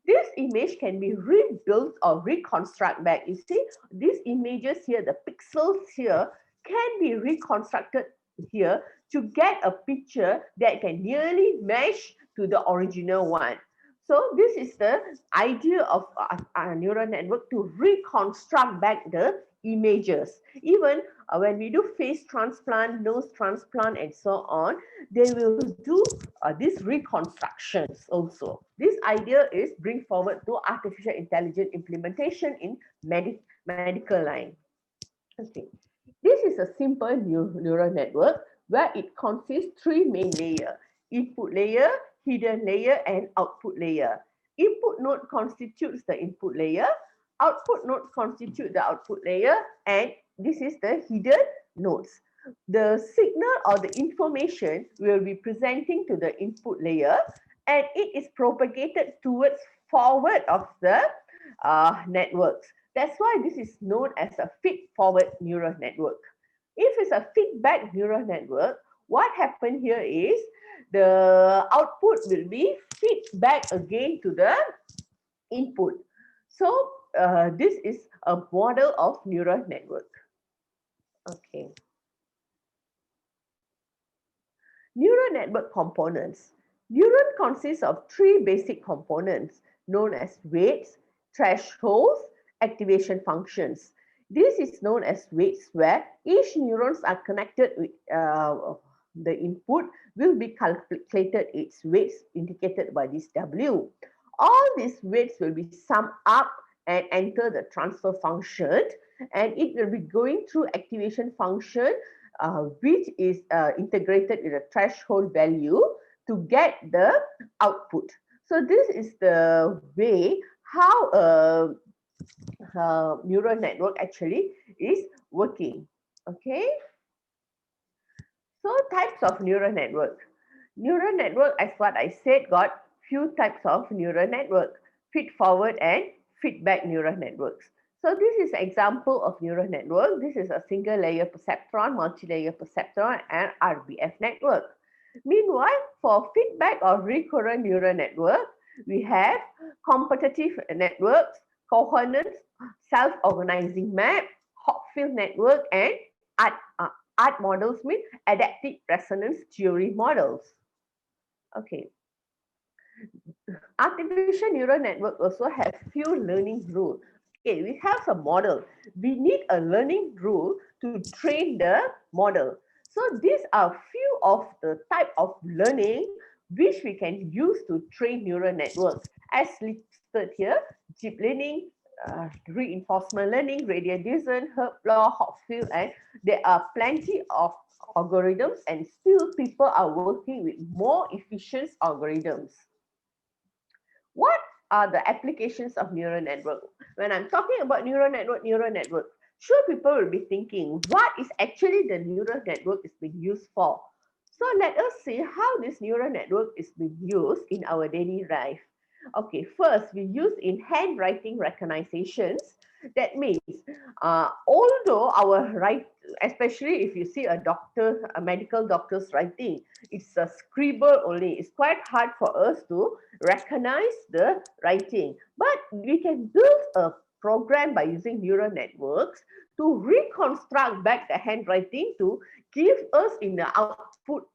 this image can be rebuilt or reconstructed back. You see, these images here, the pixels here, can be reconstructed here to get a picture that can nearly match to the original one. So this is the idea of a neural network, to reconstruct back the images. Even when we do face transplant, nose transplant, and so on, they will do these reconstructions also. This idea is bring forward to artificial intelligence implementation in medical line. Okay. This is a simple neural network where it consists three main layers: input layer, hidden layer, and output layer. Input node constitutes the input layer, output node constitutes the output layer, and this is the hidden nodes. The signal or the information will be presenting to the input layer, and it is propagated towards forward of the networks. That's why this is known as a feed-forward neural network. If it's a feedback neural network, what happened here is the output will be feedback again to the input. So this is a model of neural network. Okay. Neural network components. Neuron consists of three basic components known as weights, thresholds, activation functions. This is known as weights, where each neurons are connected with the input will be calculated its weights indicated by this W. All these weights will be summed up and enter the transfer function, and it will be going through activation function, which is integrated with a threshold value to get the output. So this is the way how neural network actually is working. Okay. So types of neural network. Neural network, as what I said, got few types of neural network: feed-forward and feedback neural networks. So this is an example of neural network. This is a single layer perceptron, multi-layer perceptron, and RBF network. Meanwhile, for feedback or recurrent neural network, we have competitive networks, coherent self-organizing map, Hopfield network, and ART models mean adaptive resonance theory models. Okay. Artificial neural network also have few learning rules. Okay, we have a model. We need a learning rule to train the model. So these are few of the type of learning which we can use to train neural networks, as listed here: deep learning, reinforcement learning, radial descent, Herb law, Hopfield, and there are plenty of algorithms, and still people are working with more efficient algorithms. What are the applications of neural network? When I'm talking about neural network, sure, people will be thinking, what is actually the neural network is being used for? So let us see how this neural network is being used in our daily life. Okay, first we use in handwriting recognitions. That means, although our especially if you see a medical doctor's writing, it's a scribble only. It's quite hard for us to recognize the writing. But we can build a program by using neural networks to reconstruct back the handwriting to give us in the output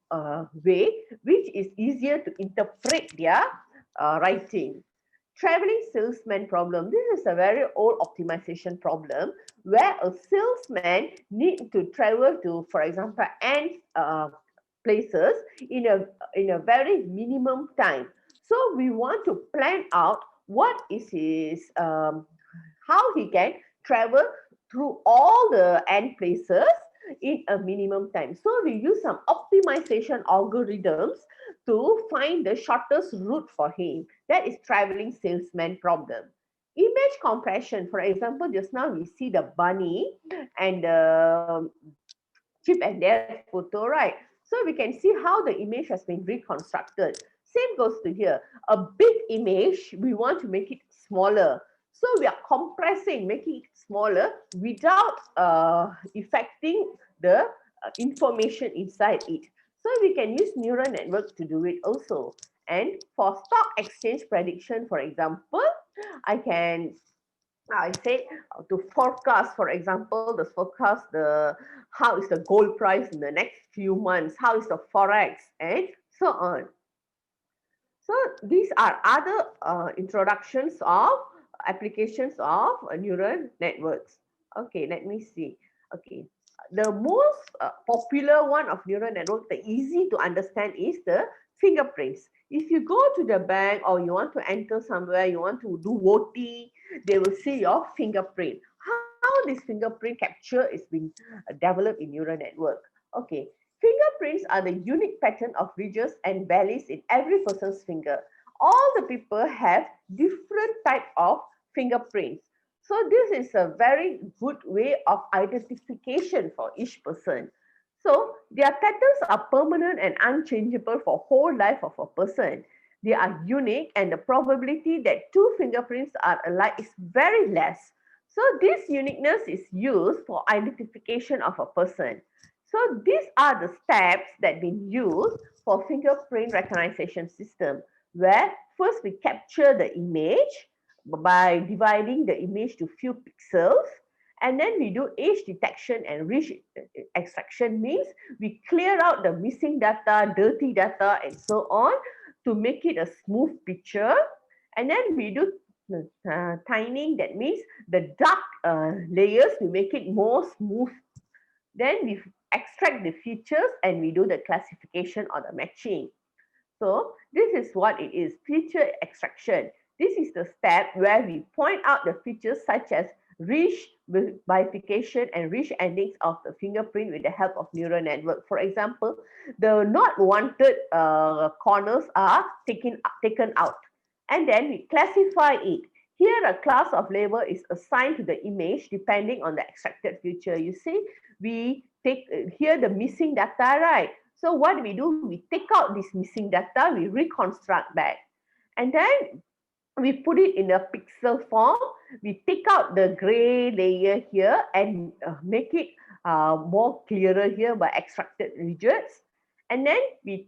way, which is easier to interpret their writing. Traveling salesman problem. This is a very old optimization problem where a salesman needs to travel to, for example, N places in a very minimum time. So we want to plan out what is his how he can travel through all the N places in a minimum time. So we use some optimization algorithms to find the shortest route for him. That is traveling salesman problem. Image compression, for example, just now we see the bunny and the Chip and Dale photo, right? So we can see how the image has been reconstructed. Same goes to here. A big image, we want to make it smaller. So we are compressing, making it smaller without affecting the information inside it. So we can use neural networks to do it also. And for stock exchange prediction, for example, I say to forecast, for example, the forecast how is the gold price in the next few months, how is the forex, and so on. So these are other introductions of applications of neural networks. Okay, let me see. Okay, the most popular one of neural network, the easy to understand is the fingerprints. If you go to the bank or you want to enter somewhere, you want to do voting, they will see your fingerprint. How this fingerprint capture is being developed in neural network. Okay, fingerprints are the unique pattern of ridges and valleys in every person's finger. All the people have different type of fingerprints. So this is a very good way of identification for each person. So their patterns are permanent and unchangeable for whole life of a person. They are unique and the probability that two fingerprints are alike is very less. So this uniqueness is used for identification of a person. So these are the steps that been used for fingerprint recognition system, where first we capture the image by dividing the image to few pixels, and then we do age detection and rich extraction, means we clear out the missing data, dirty data, and so on to make it a smooth picture. And then we do tining, that means the dark layers, we make it more smooth. Then we extract the features and we do the classification or the matching. So this is what it is, feature extraction. This is the step where we point out the features such as rich bifurcation and rich endings of the fingerprint with the help of neural network. For example, the not wanted corners are taken out, and then we classify it. Here a class of label is assigned to the image depending on the extracted feature. You see, we take here the missing data, right? So what we do, we take out this missing data, we reconstruct back, and then we put it in a pixel form. We take out the gray layer here and make it more clearer here by extracted ridges. And then we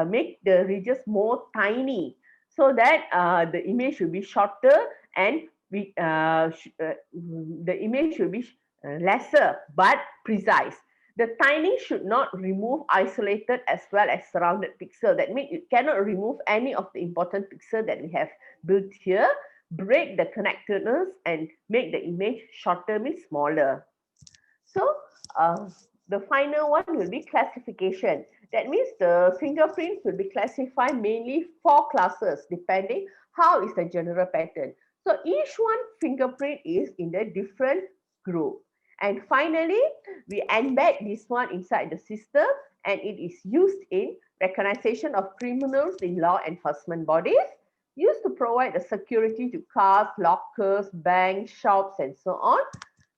make the ridges more tiny so that the image will be shorter and we, the image will be lesser but precise. The tining should not remove isolated as well as surrounded pixel. That means it cannot remove any of the important pixel that we have built here, break the connectedness and make the image shorter, means smaller. So the final one will be classification. That means the fingerprints will be classified mainly 4 classes depending how is the general pattern. So each one fingerprint is in a different group. And finally, we embed this one inside the system and it is used in recognition of criminals in law enforcement bodies, used to provide the security to cars, lockers, banks, shops, and so on,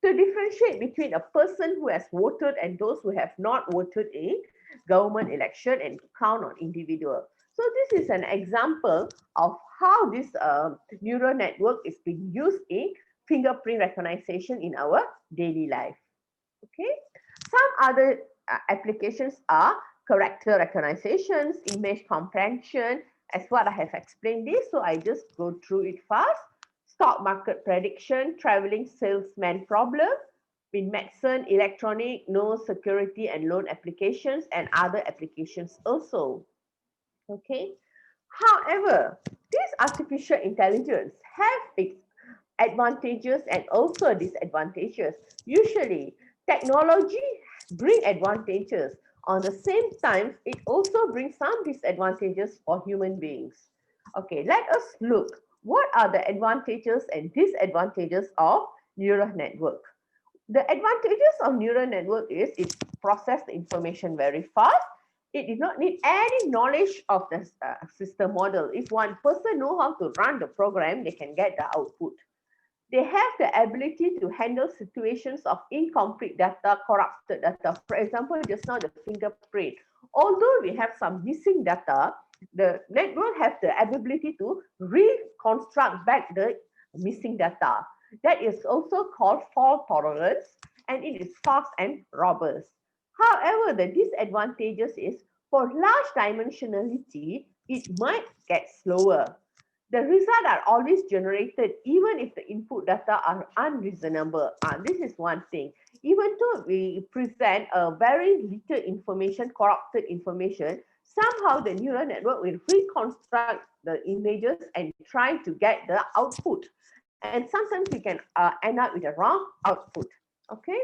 to differentiate between a person who has voted and those who have not voted in government election and to count on individual. So this is an example of how this neural network is being used in fingerprint recognition in our daily life. Okay, some other applications are character recognitions, image comprehension, as what I have explained this, so I just go through it fast. Stock market prediction, traveling salesman problem, in medicine, electronic, no security and loan applications, and other applications also. Okay, however, this artificial intelligence have its advantages and also disadvantages. Usually, technology brings advantages. On the same time, it also brings some disadvantages for human beings. Okay, let us look. What are the advantages and disadvantages of neural network? The advantages of neural network is it processes the information very fast. It does not need any knowledge of the system model. If one person knows how to run the program, they can get the output. They have the ability to handle situations of incomplete data, corrupted data. For example, just now the fingerprint. Although we have some missing data, the network has the ability to reconstruct back the missing data. That is also called fault tolerance, and it is fast and robust. However, the disadvantages is for large dimensionality, it might get slower. The results are always generated even if the input data are unreasonable. This is one thing. Even though we present a very little information, corrupted information, somehow the neural network will reconstruct the images and try to get the output. And sometimes we can end up with a wrong output. Okay,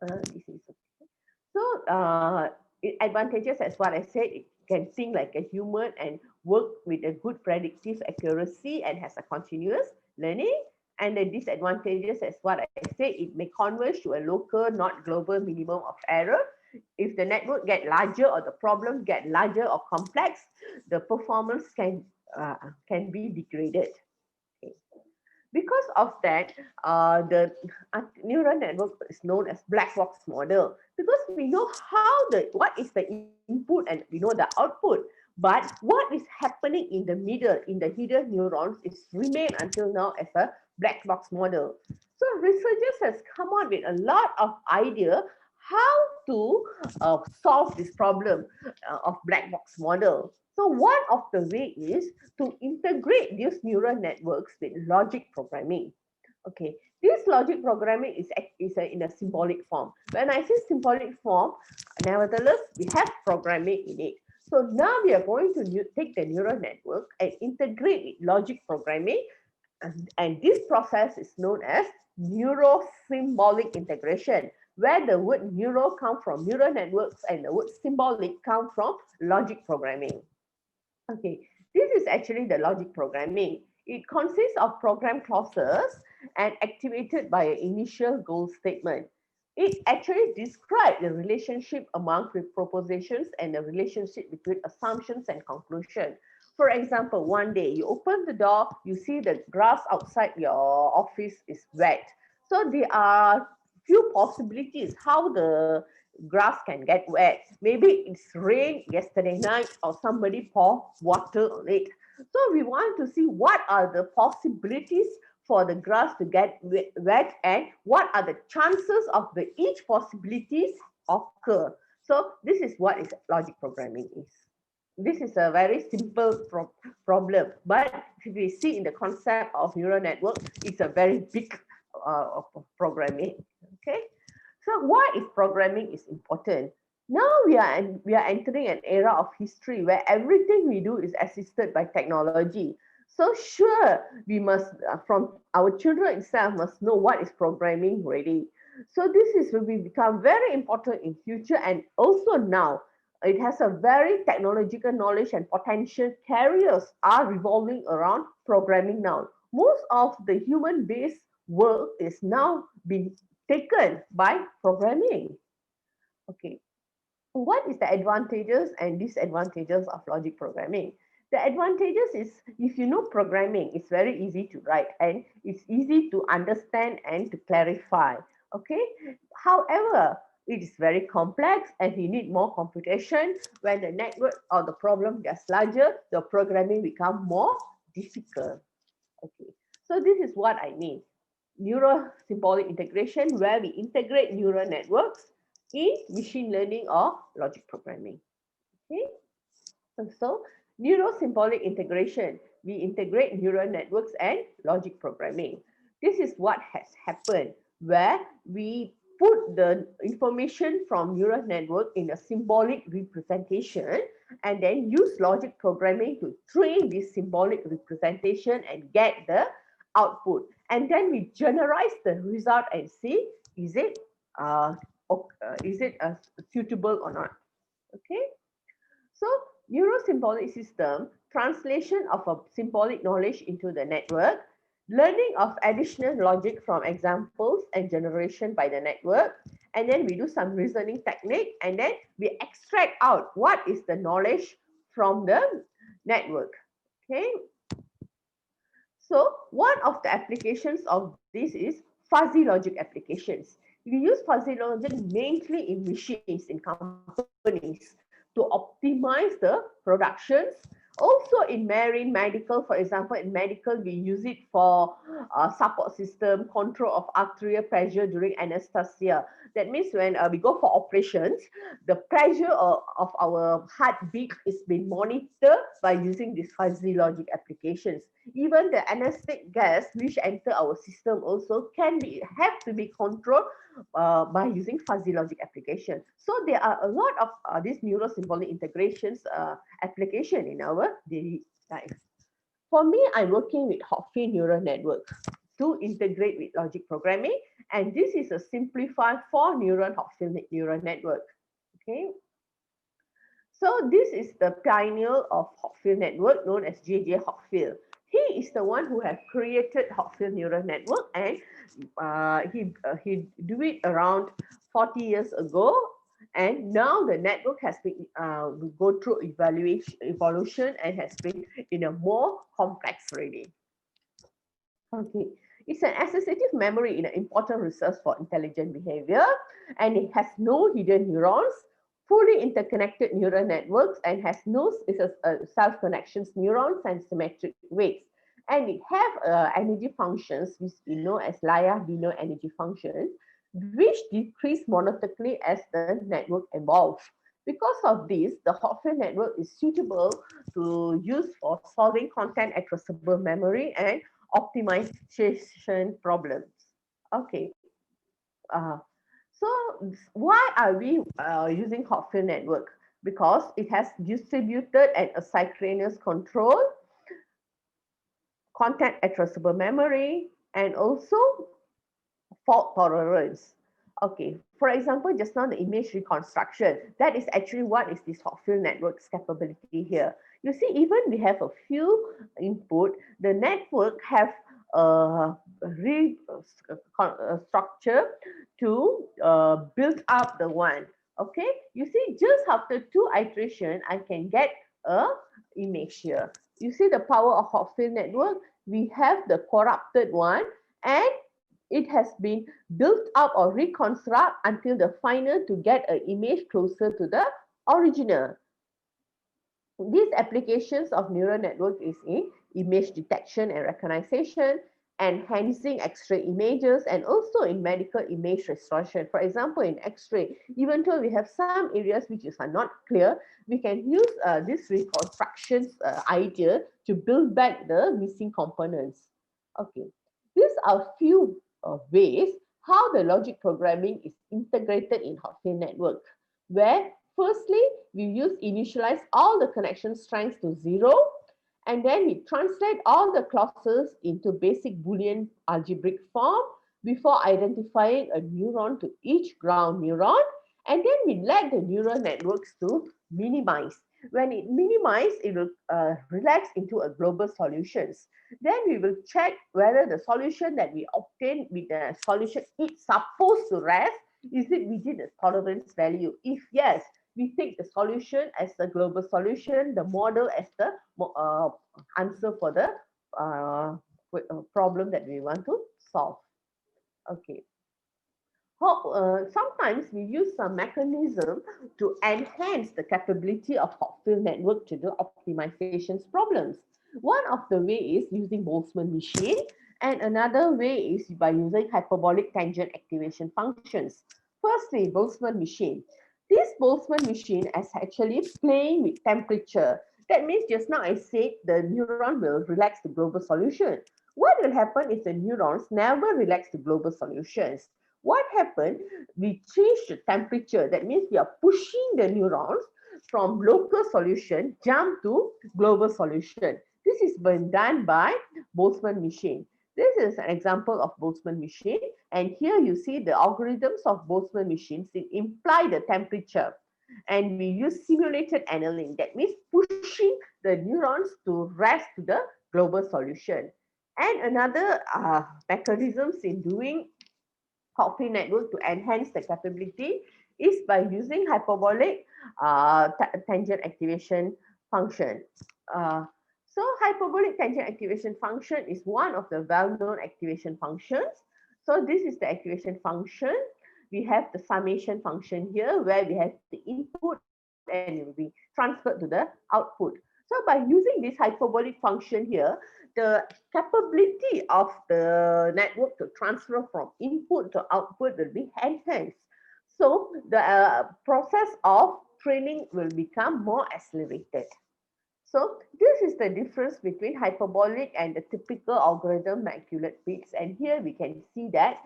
this is okay. So advantages, as what I said, it can think like a human and work with a good predictive accuracy and has a continuous learning. And the disadvantages, as what I said, it may converge to a local, not global minimum of error. If the network get larger or the problem get larger or complex, the performance can be degraded. Okay. Because of that, the neural network is known as black box model, because we know what is the input and we know the output, but what is happening in the middle, in the hidden neurons, is remain until now as a black box model. So researchers has come out with a lot of idea how to solve this problem of black box model. So one of the way is to integrate these neural networks with logic programming. Okay, this logic programming is in a symbolic form. When I say symbolic form, nevertheless, we have programming in it. So now we are going to take the neural network and integrate with logic programming. And this process is known as neuro-symbolic integration, where the word neuro comes from neural networks and the word symbolic comes from logic programming. Okay, this is actually the logic programming. It consists of program clauses and activated by an initial goal statement. It actually describes the relationship among propositions and the relationship between assumptions and conclusion. For example, one day you open the door, you see the grass outside your office is wet. So there are few possibilities how the grass can get wet. Maybe it's rain yesterday night or somebody pour water on it. So we want to see what are the possibilities for the grass to get wet and what are the chances of each possibilities occur. So this is what is logic programming is. This is a very simple problem, but if we see in the concept of neural network, it's a very big programming. Okay, so why is programming is important? Now we are entering an era of history where everything we do is assisted by technology. So sure, we must from our children itself must know what is programming already. So this will become very important in future, and also now. It has a very technological knowledge and potential carriers are revolving around programming now. Most of the human-based work is now being taken by programming. Okay, what is the advantages and disadvantages of logic programming? The advantages is if you know programming, it's very easy to write and it's easy to understand and to clarify. Okay, however, it is very complex and you need more computation. When the network or the problem gets larger, the programming becomes more difficult. Okay, so this is what I mean. Neuro-symbolic integration, where we integrate neural networks in machine learning or logic programming. Okay, so neuro-symbolic integration, we integrate neural networks and logic programming. This is what has happened, where we put the information from neural network in a symbolic representation and then use logic programming to train this symbolic representation and get the output. And then we generalize the result and see is it suitable or not. Okay, so neuro-symbolic system, translation of a symbolic knowledge into the network, learning of additional logic from examples and generation by the network, and then we do some reasoning technique, and then we extract out what is the knowledge from the network. Okay, so one of the applications of this is fuzzy logic applications. We use fuzzy logic mainly in machines, in companies, to optimize the productions. Also in marine medical, for example, in medical, we use it for support system, control of arterial pressure during anesthesia. That means when we go for operations, the pressure of our heartbeat is being monitored by using these fuzzy logic applications. Even the anesthetic gas which enter our system also have to be controlled by using fuzzy logic application. So there are a lot of these neuro-symbolic integrations application in our daily life. For me, I'm working with Hopfield neural network to integrate with logic programming, And this is a simplified 4-neuron Hopfield neural network. Okay. So this is the pioneer of Hopfield network known as J.J. Hopfield. He is the one who has created Hopfield neural network, and he do it around 40 years ago. And now the network has been go through evolution and has been in a more complex ready. Okay, it's an associative memory in an important research for intelligent behavior, and it has no hidden neurons, fully interconnected neural networks, and has no self-connections neurons and symmetric weights. And it have energy functions, which we know as Liouville energy functions, which decrease monotonically as the network evolves. Because of this, the Hopfield network is suitable to use for solving content addressable memory and optimization problems. Okay. So why are we using Hopfield network? Because it has distributed and asynchronous control, content addressable memory, and also fault tolerance. Okay, for example, just now the image reconstruction, that is actually what is this Hopfield network's capability here. You see, even we have a few input, the network have a structure to build up the one. Okay, you see, just after 2 iterations, I can get a image here. You see the power of Hopfield network. We have the corrupted one, and it has been built up or reconstruct until the final to get an image closer to the original. These applications of neural network is in image detection and recognition, enhancing X-ray images, and also in medical image restoration. For example, in X-ray, even though we have some areas which are not clear, we can use this reconstructions idea to build back the missing components. Okay, these are few ways how the logic programming is integrated in Hopfield network, where firstly, we initialize all the connection strengths to 0, and then we translate all the clauses into basic Boolean algebraic form before identifying a neuron to each ground neuron, and then we let the neural networks to minimize. When it minimizes, it will relax into a global solutions. Then we will check whether the solution that we obtain with the solution it's supposed to rest, is it within the tolerance value? If yes, we take the solution as the global solution, the model as the answer for the problem that we want to solve. Okay. Sometimes we use some mechanism to enhance the capability of Hopfield network to do optimization problems. One of the way is using Boltzmann machine, and another way is by using hyperbolic tangent activation functions. Firstly, Boltzmann machine. This Boltzmann machine is actually playing with temperature. That means just now I said the neuron will relax the global solution. What will happen if the neurons never relax the global solutions? What happened? We change the temperature. That means we are pushing the neurons from local solution jump to global solution. This is been done by Boltzmann machine. This is an example of Boltzmann machine, and here you see the algorithms of Boltzmann machines. It imply the temperature, and we use simulated annealing. That means pushing the neurons to rest to the global solution. And another mechanisms in doing Hopfield network to enhance the capability is by using hyperbolic tangent activation function. So hyperbolic tangent activation function is one of the well-known activation functions. So this is the activation function. We have the summation function here where we have the input and it will be transferred to the output. So by using this hyperbolic function here, the capability of the network to transfer from input to output will be enhanced. So the process of training will become more accelerated. So this is the difference between hyperbolic and the typical algorithm Maculate bits. And here we can see that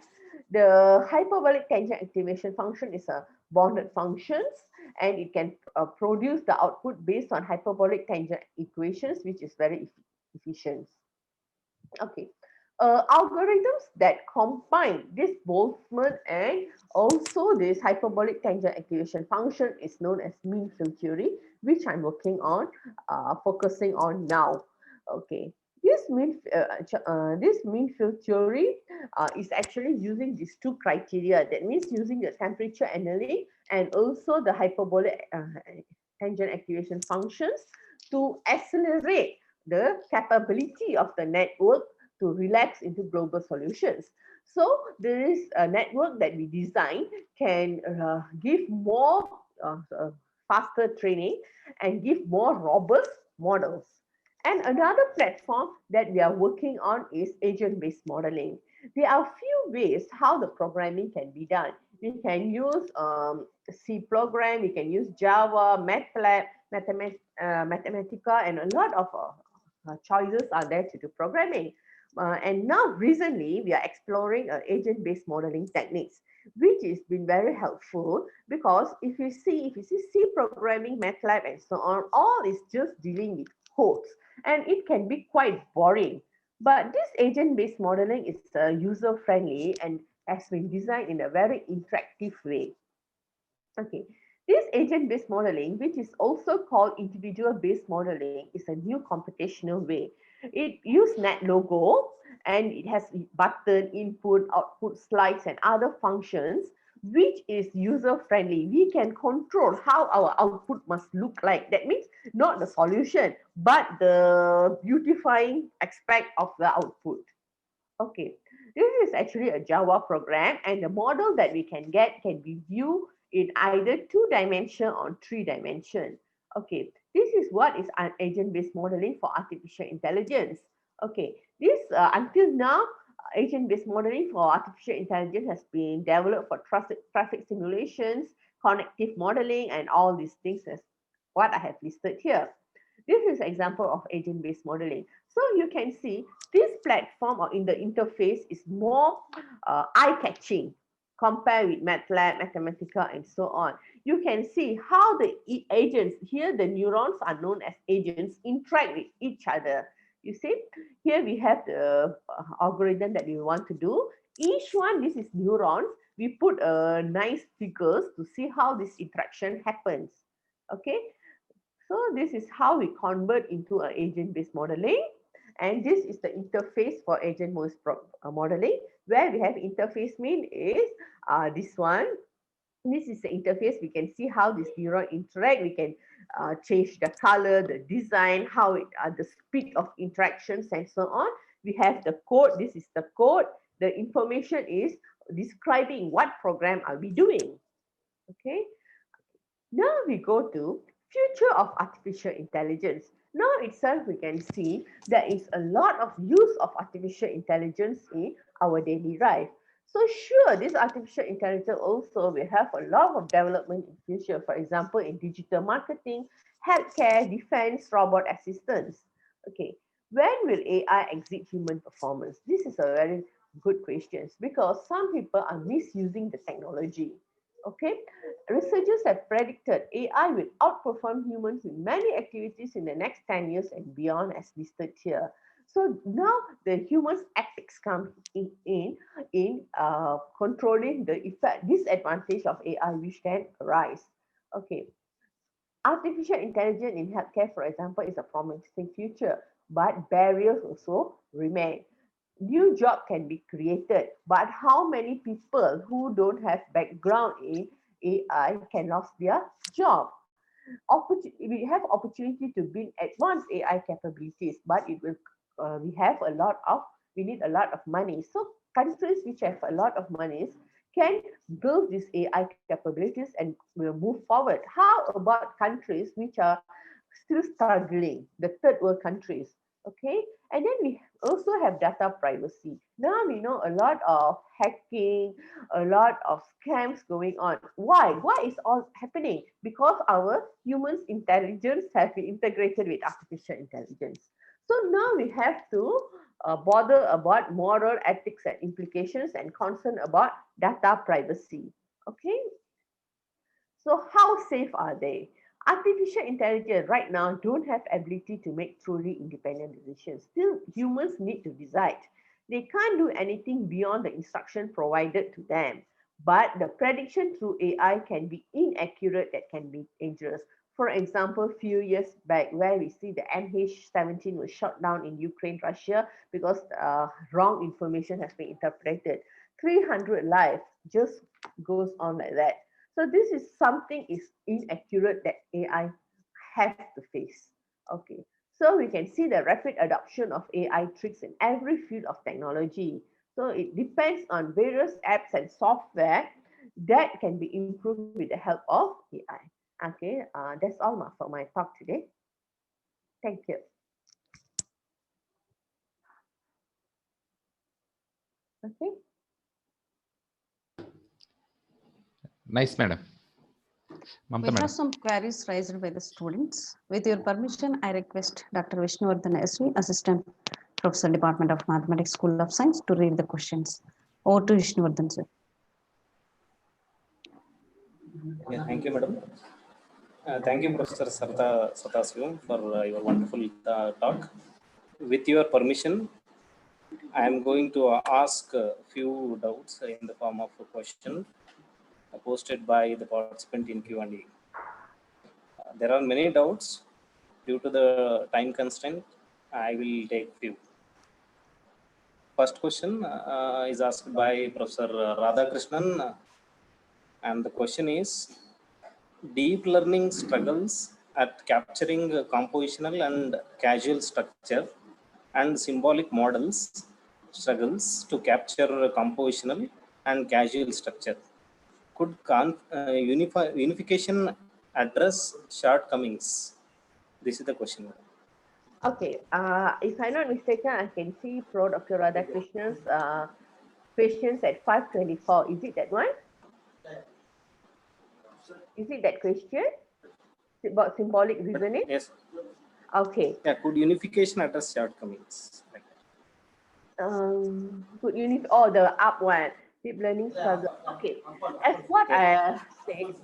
the hyperbolic tangent activation function is a bounded functions, and it can produce the output based on hyperbolic tangent equations, which is very efficient. Okay, algorithms that combine this Boltzmann and also this hyperbolic tangent activation function is known as mean field theory, which I'm working on, focusing on now. Okay, this mean field theory is actually using these two criteria. That means using the temperature annealing and also the hyperbolic tangent activation functions to accelerate the capability of the network to relax into global solutions. So there is a network that we design can give more faster training and give more robust models. And another platform that we are working on is agent-based modeling. There are few ways how the programming can be done. We can use C program, we can use Java, MATLAB, Mathematica, and a lot of choices are there to do programming. And now recently we are exploring agent-based modeling techniques, which has been very helpful because if you see C programming, MATLAB, and so on, all is just dealing with codes, and it can be quite boring. But this agent-based modeling is user-friendly and has been designed in a very interactive way. Okay, this agent-based modeling, which is also called individual-based modeling, is a new computational way. It uses NetLogo and it has button, input, output, slides, and other functions, which is user-friendly. We can control how our output must look like. That means not the solution, but the beautifying aspect of the output. Okay, this is actually a Java program, and the model that we can get can be viewed in either 2-dimension or 3-dimension. Okay, this is what is an agent-based modeling for artificial intelligence. Okay, this until now, agent-based modeling for artificial intelligence has been developed for traffic simulations, connective modeling, and all these things as what I have listed here. This is an example of agent-based modeling. So you can see this platform or in the interface is more eye-catching compared with MATLAB, Mathematica, and so on. You can see how the agents, here the neurons are known as agents, interact with each other. You see, here we have the algorithm that we want to do. Each one, this is neurons. We put nice figures to see how this interaction happens. Okay, so this is how we convert into an agent-based modeling. And this is the interface for agent-based modeling, where we have interface mean is this one. This is the interface. We can see how this neuron interact. We can change the color, the design, how it, the speed of interactions, and so on. We have the code. This is the code. The information is describing what program are we doing. Okay. Now we go to future of artificial intelligence. Now itself, we can see there is a lot of use of artificial intelligence in our daily life. So sure, this artificial intelligence also will have a lot of development in future. For example, in digital marketing, healthcare, defense, robot assistance. Okay, when will AI exceed human performance? This is a very good question because some people are misusing the technology. Okay, researchers have predicted AI will outperform humans in many activities in the next 10 years and beyond, as listed here. So now the humans ethics come in controlling the effect, disadvantage of AI which can arise. Okay, artificial intelligence in healthcare, for example, is a promising future, but barriers also remain. New job can be created, but how many people who don't have background in AI can lose their job? We have opportunity to build advanced AI capabilities, but it will we need a lot of money. So countries which have a lot of money can build these AI capabilities and will move forward. How about countries which are still struggling, the third world countries? Okay, and then we also have data privacy. Now we know a lot of hacking, a lot of scams going on. Why? Why is all happening? Because our humans' intelligence has been integrated with artificial intelligence. So now we have to bother about moral ethics and implications and concern about data privacy. Okay. So how safe are they? Artificial intelligence right now don't have ability to make truly independent decisions. Still, humans need to decide. They can't do anything beyond the instruction provided to them. But the prediction through AI can be inaccurate, that can be dangerous. For example, few years back, where we see the MH17 was shot down in Ukraine, Russia, because wrong information has been interpreted. 300 lives just goes on like that. So this is something is inaccurate that AI has to face. Okay, so we can see the rapid adoption of AI tricks in every field of technology. So it depends on various apps and software that can be improved with the help of AI. Okay, that's all for my talk today. Thank you. Okay. Nice, madam. We have some queries raised by the students. With your permission, I request Dr. Vishnuvardhan S.V., Assistant Professor, Department of Mathematics, School of Science, to read the questions. Over to Vishnuvardhan, sir. Yeah, thank you, madam. Thank you, Professor Sathasivam, for your wonderful talk. With your permission, I am going to ask a few doubts in the form of a question posted by the participant in Q&A. There are many doubts. Due to the time constraint, I will take few. First question is asked by Professor Radhakrishnan, and the question is, deep learning struggles at capturing compositional and causal structure and symbolic models struggles to capture compositional and causal structure. Could unification address shortcomings? This is the question. Okay, if I'm not mistaken, I can see Pro Dr. Radhakrishnan's questions at 524. Is it that one? Is it that question? About symbolic reasoning? Yes. Okay. Yeah, could unification address shortcomings? The up one, deep learning struggle. Okay, as what I said,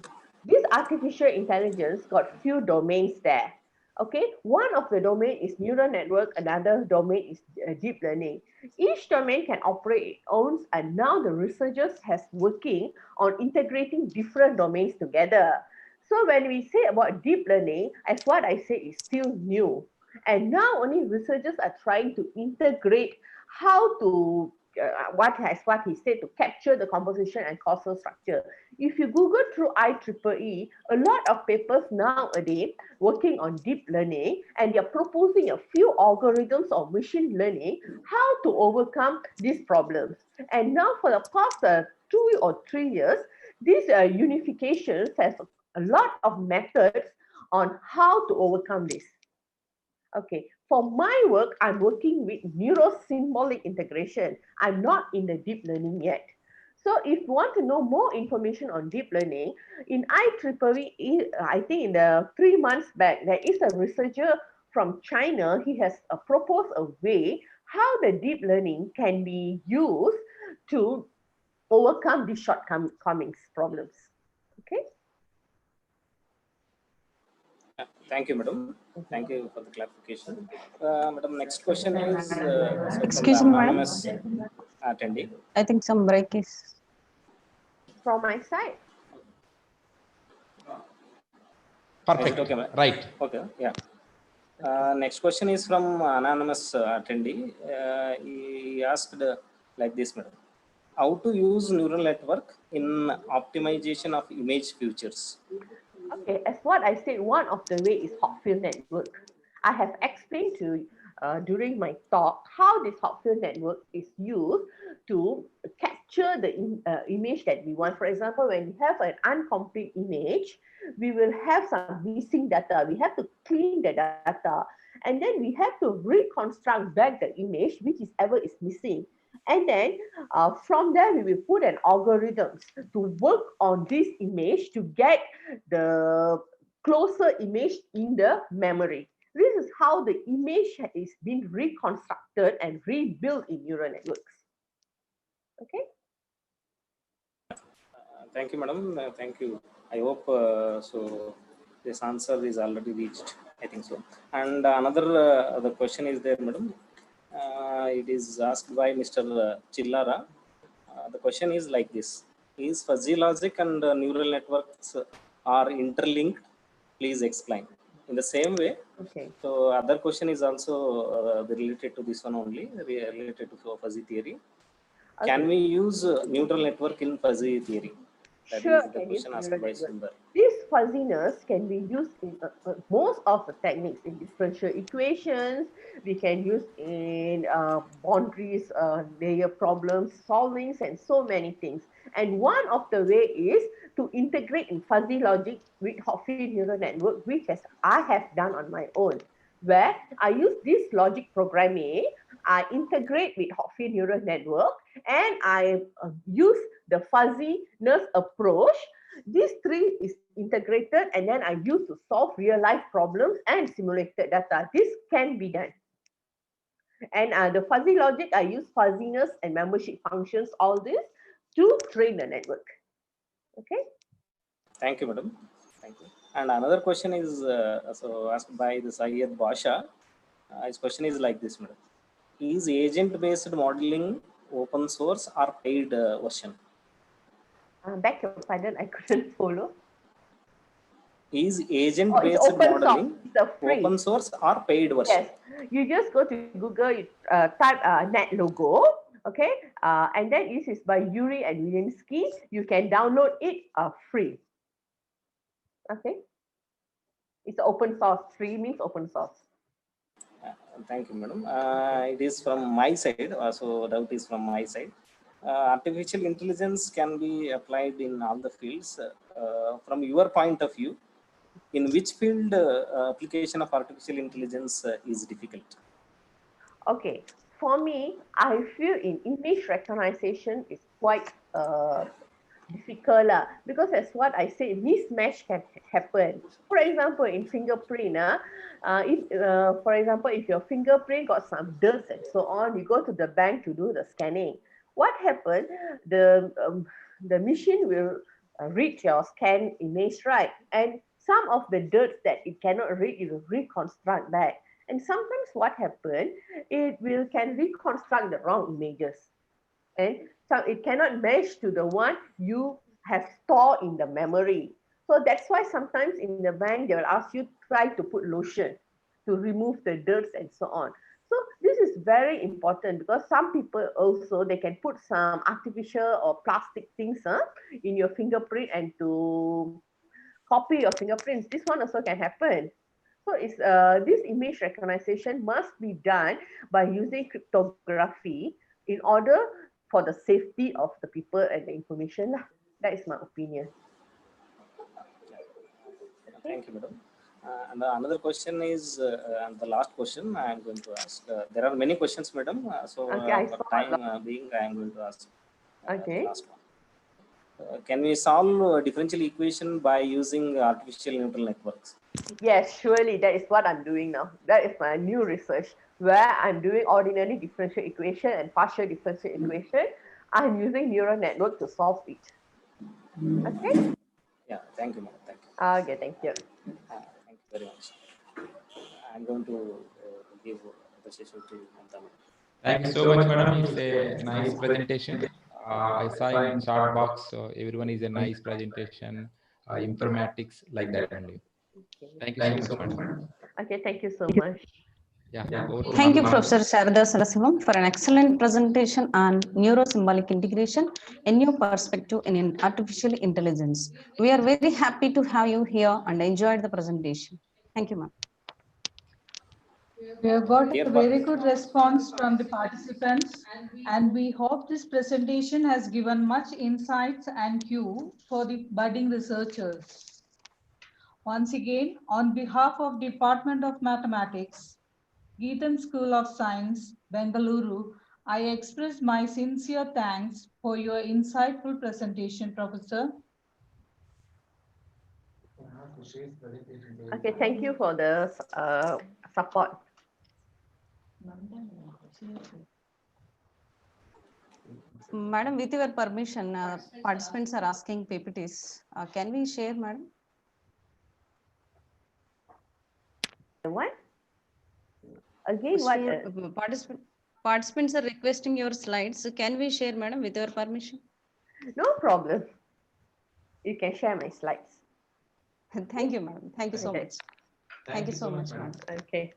this artificial intelligence got few domains there. Okay, one of the domain is neural network, another domain is deep learning. Each domain can operate its own, and now the researchers has working on integrating different domains together. So when we say about deep learning, as what I say, is still new. And now only researchers are trying to integrate how to, what he said, to capture the composition and causal structure. If you Google through IEEE, a lot of papers nowadays working on deep learning, and they're proposing a few algorithms of machine learning, how to overcome these problems. And now for the past 2 or 3 years, this unification has a lot of methods on how to overcome this. Okay, for my work, I'm working with neuro-symbolic integration. I'm not in the deep learning yet. So if you want to know more information on deep learning, in IEEE, I think in the 3 months back, there is a researcher from China. He has proposed a way how the deep learning can be used to overcome these shortcomings problems. Okay. Thank you, madam. Thank you for the clarification. Madam, next question is Excuse me, madam. Attendee. I think some break is from my side. Perfect. Okay, right. Okay, yeah. Next question is from anonymous attendee. He asked like this, madam. How to use neural network in optimization of image features? Okay, as what I said, one of the way is Hopfield network. I have explained to during my talk how this Hopfield network is used to capture the image that we want. For example, when we have an incomplete image, we will have some missing data. We have to clean the data, and then we have to reconstruct back the image, which is ever is missing. And then from there, we will put an algorithm to work on this image to get the closer image in the memory. This is how the image is being reconstructed and rebuilt in neural networks. Okay. Thank you, madam. Thank you. I hope so. This answer is already reached. I think so. And another the question is there, madam. It is asked by Mr. Chillara. The question is like this: is fuzzy logic and neural networks are interlinked? Please explain. In the same way, Okay. so other question is also related to this one only, related to fuzzy theory. Can we use neural network in fuzzy theory? That Sure, is the can use question asked neural by network. Sundar. This fuzziness can be used in most of the techniques in differential equations. We can use in boundaries, layer problems, solvings, and so many things. And one of the way is to integrate in fuzzy logic with Hopfield neural network, which I have done on my own, where I use this logic programming, I integrate with Hopfield neural network, and I use the fuzziness approach. These three is integrated, and then I use to solve real life problems and simulated data. This can be done. And the fuzzy logic, I use fuzziness and membership functions, all this to train the network. Okay. Thank you, madam. Thank you. And another question is so asked by the Syed Basha. His question is like this, madam: is agent-based modeling open source or paid version? Back your pardon, I couldn't follow. Is agent-based modeling open source or paid version? Yes, you just go to Google, you type net logo, okay, and then this is by Yuri and Williamsky. You can download it free. Okay, it's open source. Free means open source. Thank you, madam. It is from my side. So doubt is from my side. Artificial intelligence can be applied in all the fields. From your point of view, in which field application of artificial intelligence is difficult? Okay, for me, I feel in image recognition is quite difficult because as what I say, mismatch can happen. For example, in fingerprint, for example, if your fingerprint got some dirt and so on, you go to the bank to do the scanning. What happened? The machine will read your scan image, right? And some of the dirt that it cannot read, it will reconstruct back. And sometimes what happens, it can reconstruct the wrong images. And so it cannot match to the one you have stored in the memory. So that's why sometimes in the bank, they will ask you try to put lotion to remove the dirt and so on. So this is very important because some people also, they can put some artificial or plastic things in your fingerprint and to copy your fingerprints. This one also can happen. So it's this image recognition must be done by using cryptography in order for the safety of the people and the information. That is my opinion. Thank you, madam. And another question is, and the last question I am going to ask. There are many questions, madam. So for time being, I am going to ask the last one. Can we solve differential equation by using artificial neural networks? Yes, surely that is what I'm doing now. That is my new research where I'm doing ordinary differential equation and partial differential equation. I'm using neural network to solve it. Okay? Yeah, thank you, madam. Thank you. Okay, thank you. Thank you very much. I'm going to give the session to Mamta. Thank you so much, madam. It's a nice presentation. I saw in chat box, so everyone is a nice presentation, informatics like that only. Thank you so much, madam. Okay, thank you so much. Yeah. Thank you, Professor Sharada Sadasivam, for an excellent presentation on neurosymbolic integration, a new perspective in artificial intelligence. We are very happy to have you here and enjoyed the presentation. Thank you, ma'am. We have got a very good response from the participants, and we hope this presentation has given much insights and cue for the budding researchers. Once again, on behalf of Department of Mathematics, Geetham School of Science, Bengaluru, I express my sincere thanks for your insightful presentation, Professor. Okay, thank you for the support. Madam, with your permission, participants are asking PPTs. Can we share, madam? What? Again, what? Participant. Participants are requesting your slides. Can we share, madam, with your permission? No problem. You can share my slides. Thank you, madam. Thank you so Okay. much. Thank you so much, madam. Okay.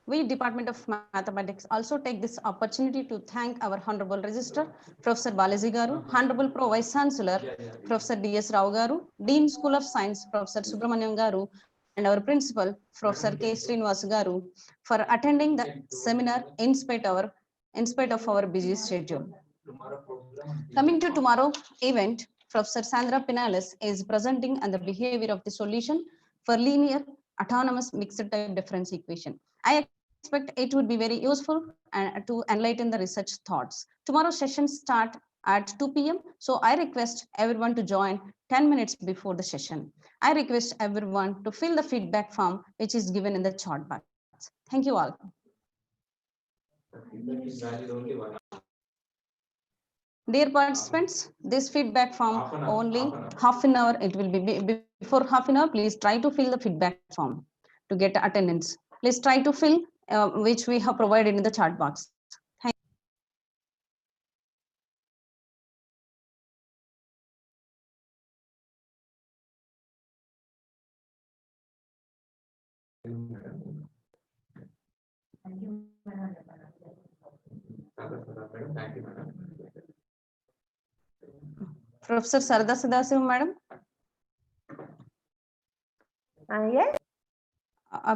We, Department of Mathematics, also take this opportunity to thank our Honorable Registrar, Professor Balaji Garu, Honorable Pro Vice Chancellor, Professor D.S. Rao Garu, Dean School of Science, Professor Subramaniam Garu, and our Principal, Professor K. Srinivas Garu, for attending the seminar in spite of our busy schedule. Coming to tomorrow event, Professor Sandra Pinales is presenting on the behavior of the solution for linear autonomous mixed type difference equation. I expect it would be very useful and to enlighten the research thoughts. Tomorrow's sessions start at 2 p.m. So I request everyone to join 10 minutes before the session. I request everyone to fill the feedback form which is given in the chat box. Thank you all. Dear participants, this feedback form only half an hour. It will be before half an hour. Please try to fill the feedback form to get attendance. Please try to fill which we have provided in the chat box. Professor Sarada Sadasivam, madam. Yes.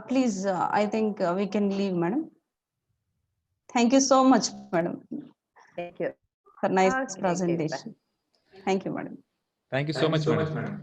Please, I think we can leave, madam. Thank you so much, madam. Thank you. For nice Okay, presentation. Thank you, madam. Thank you so much, madam.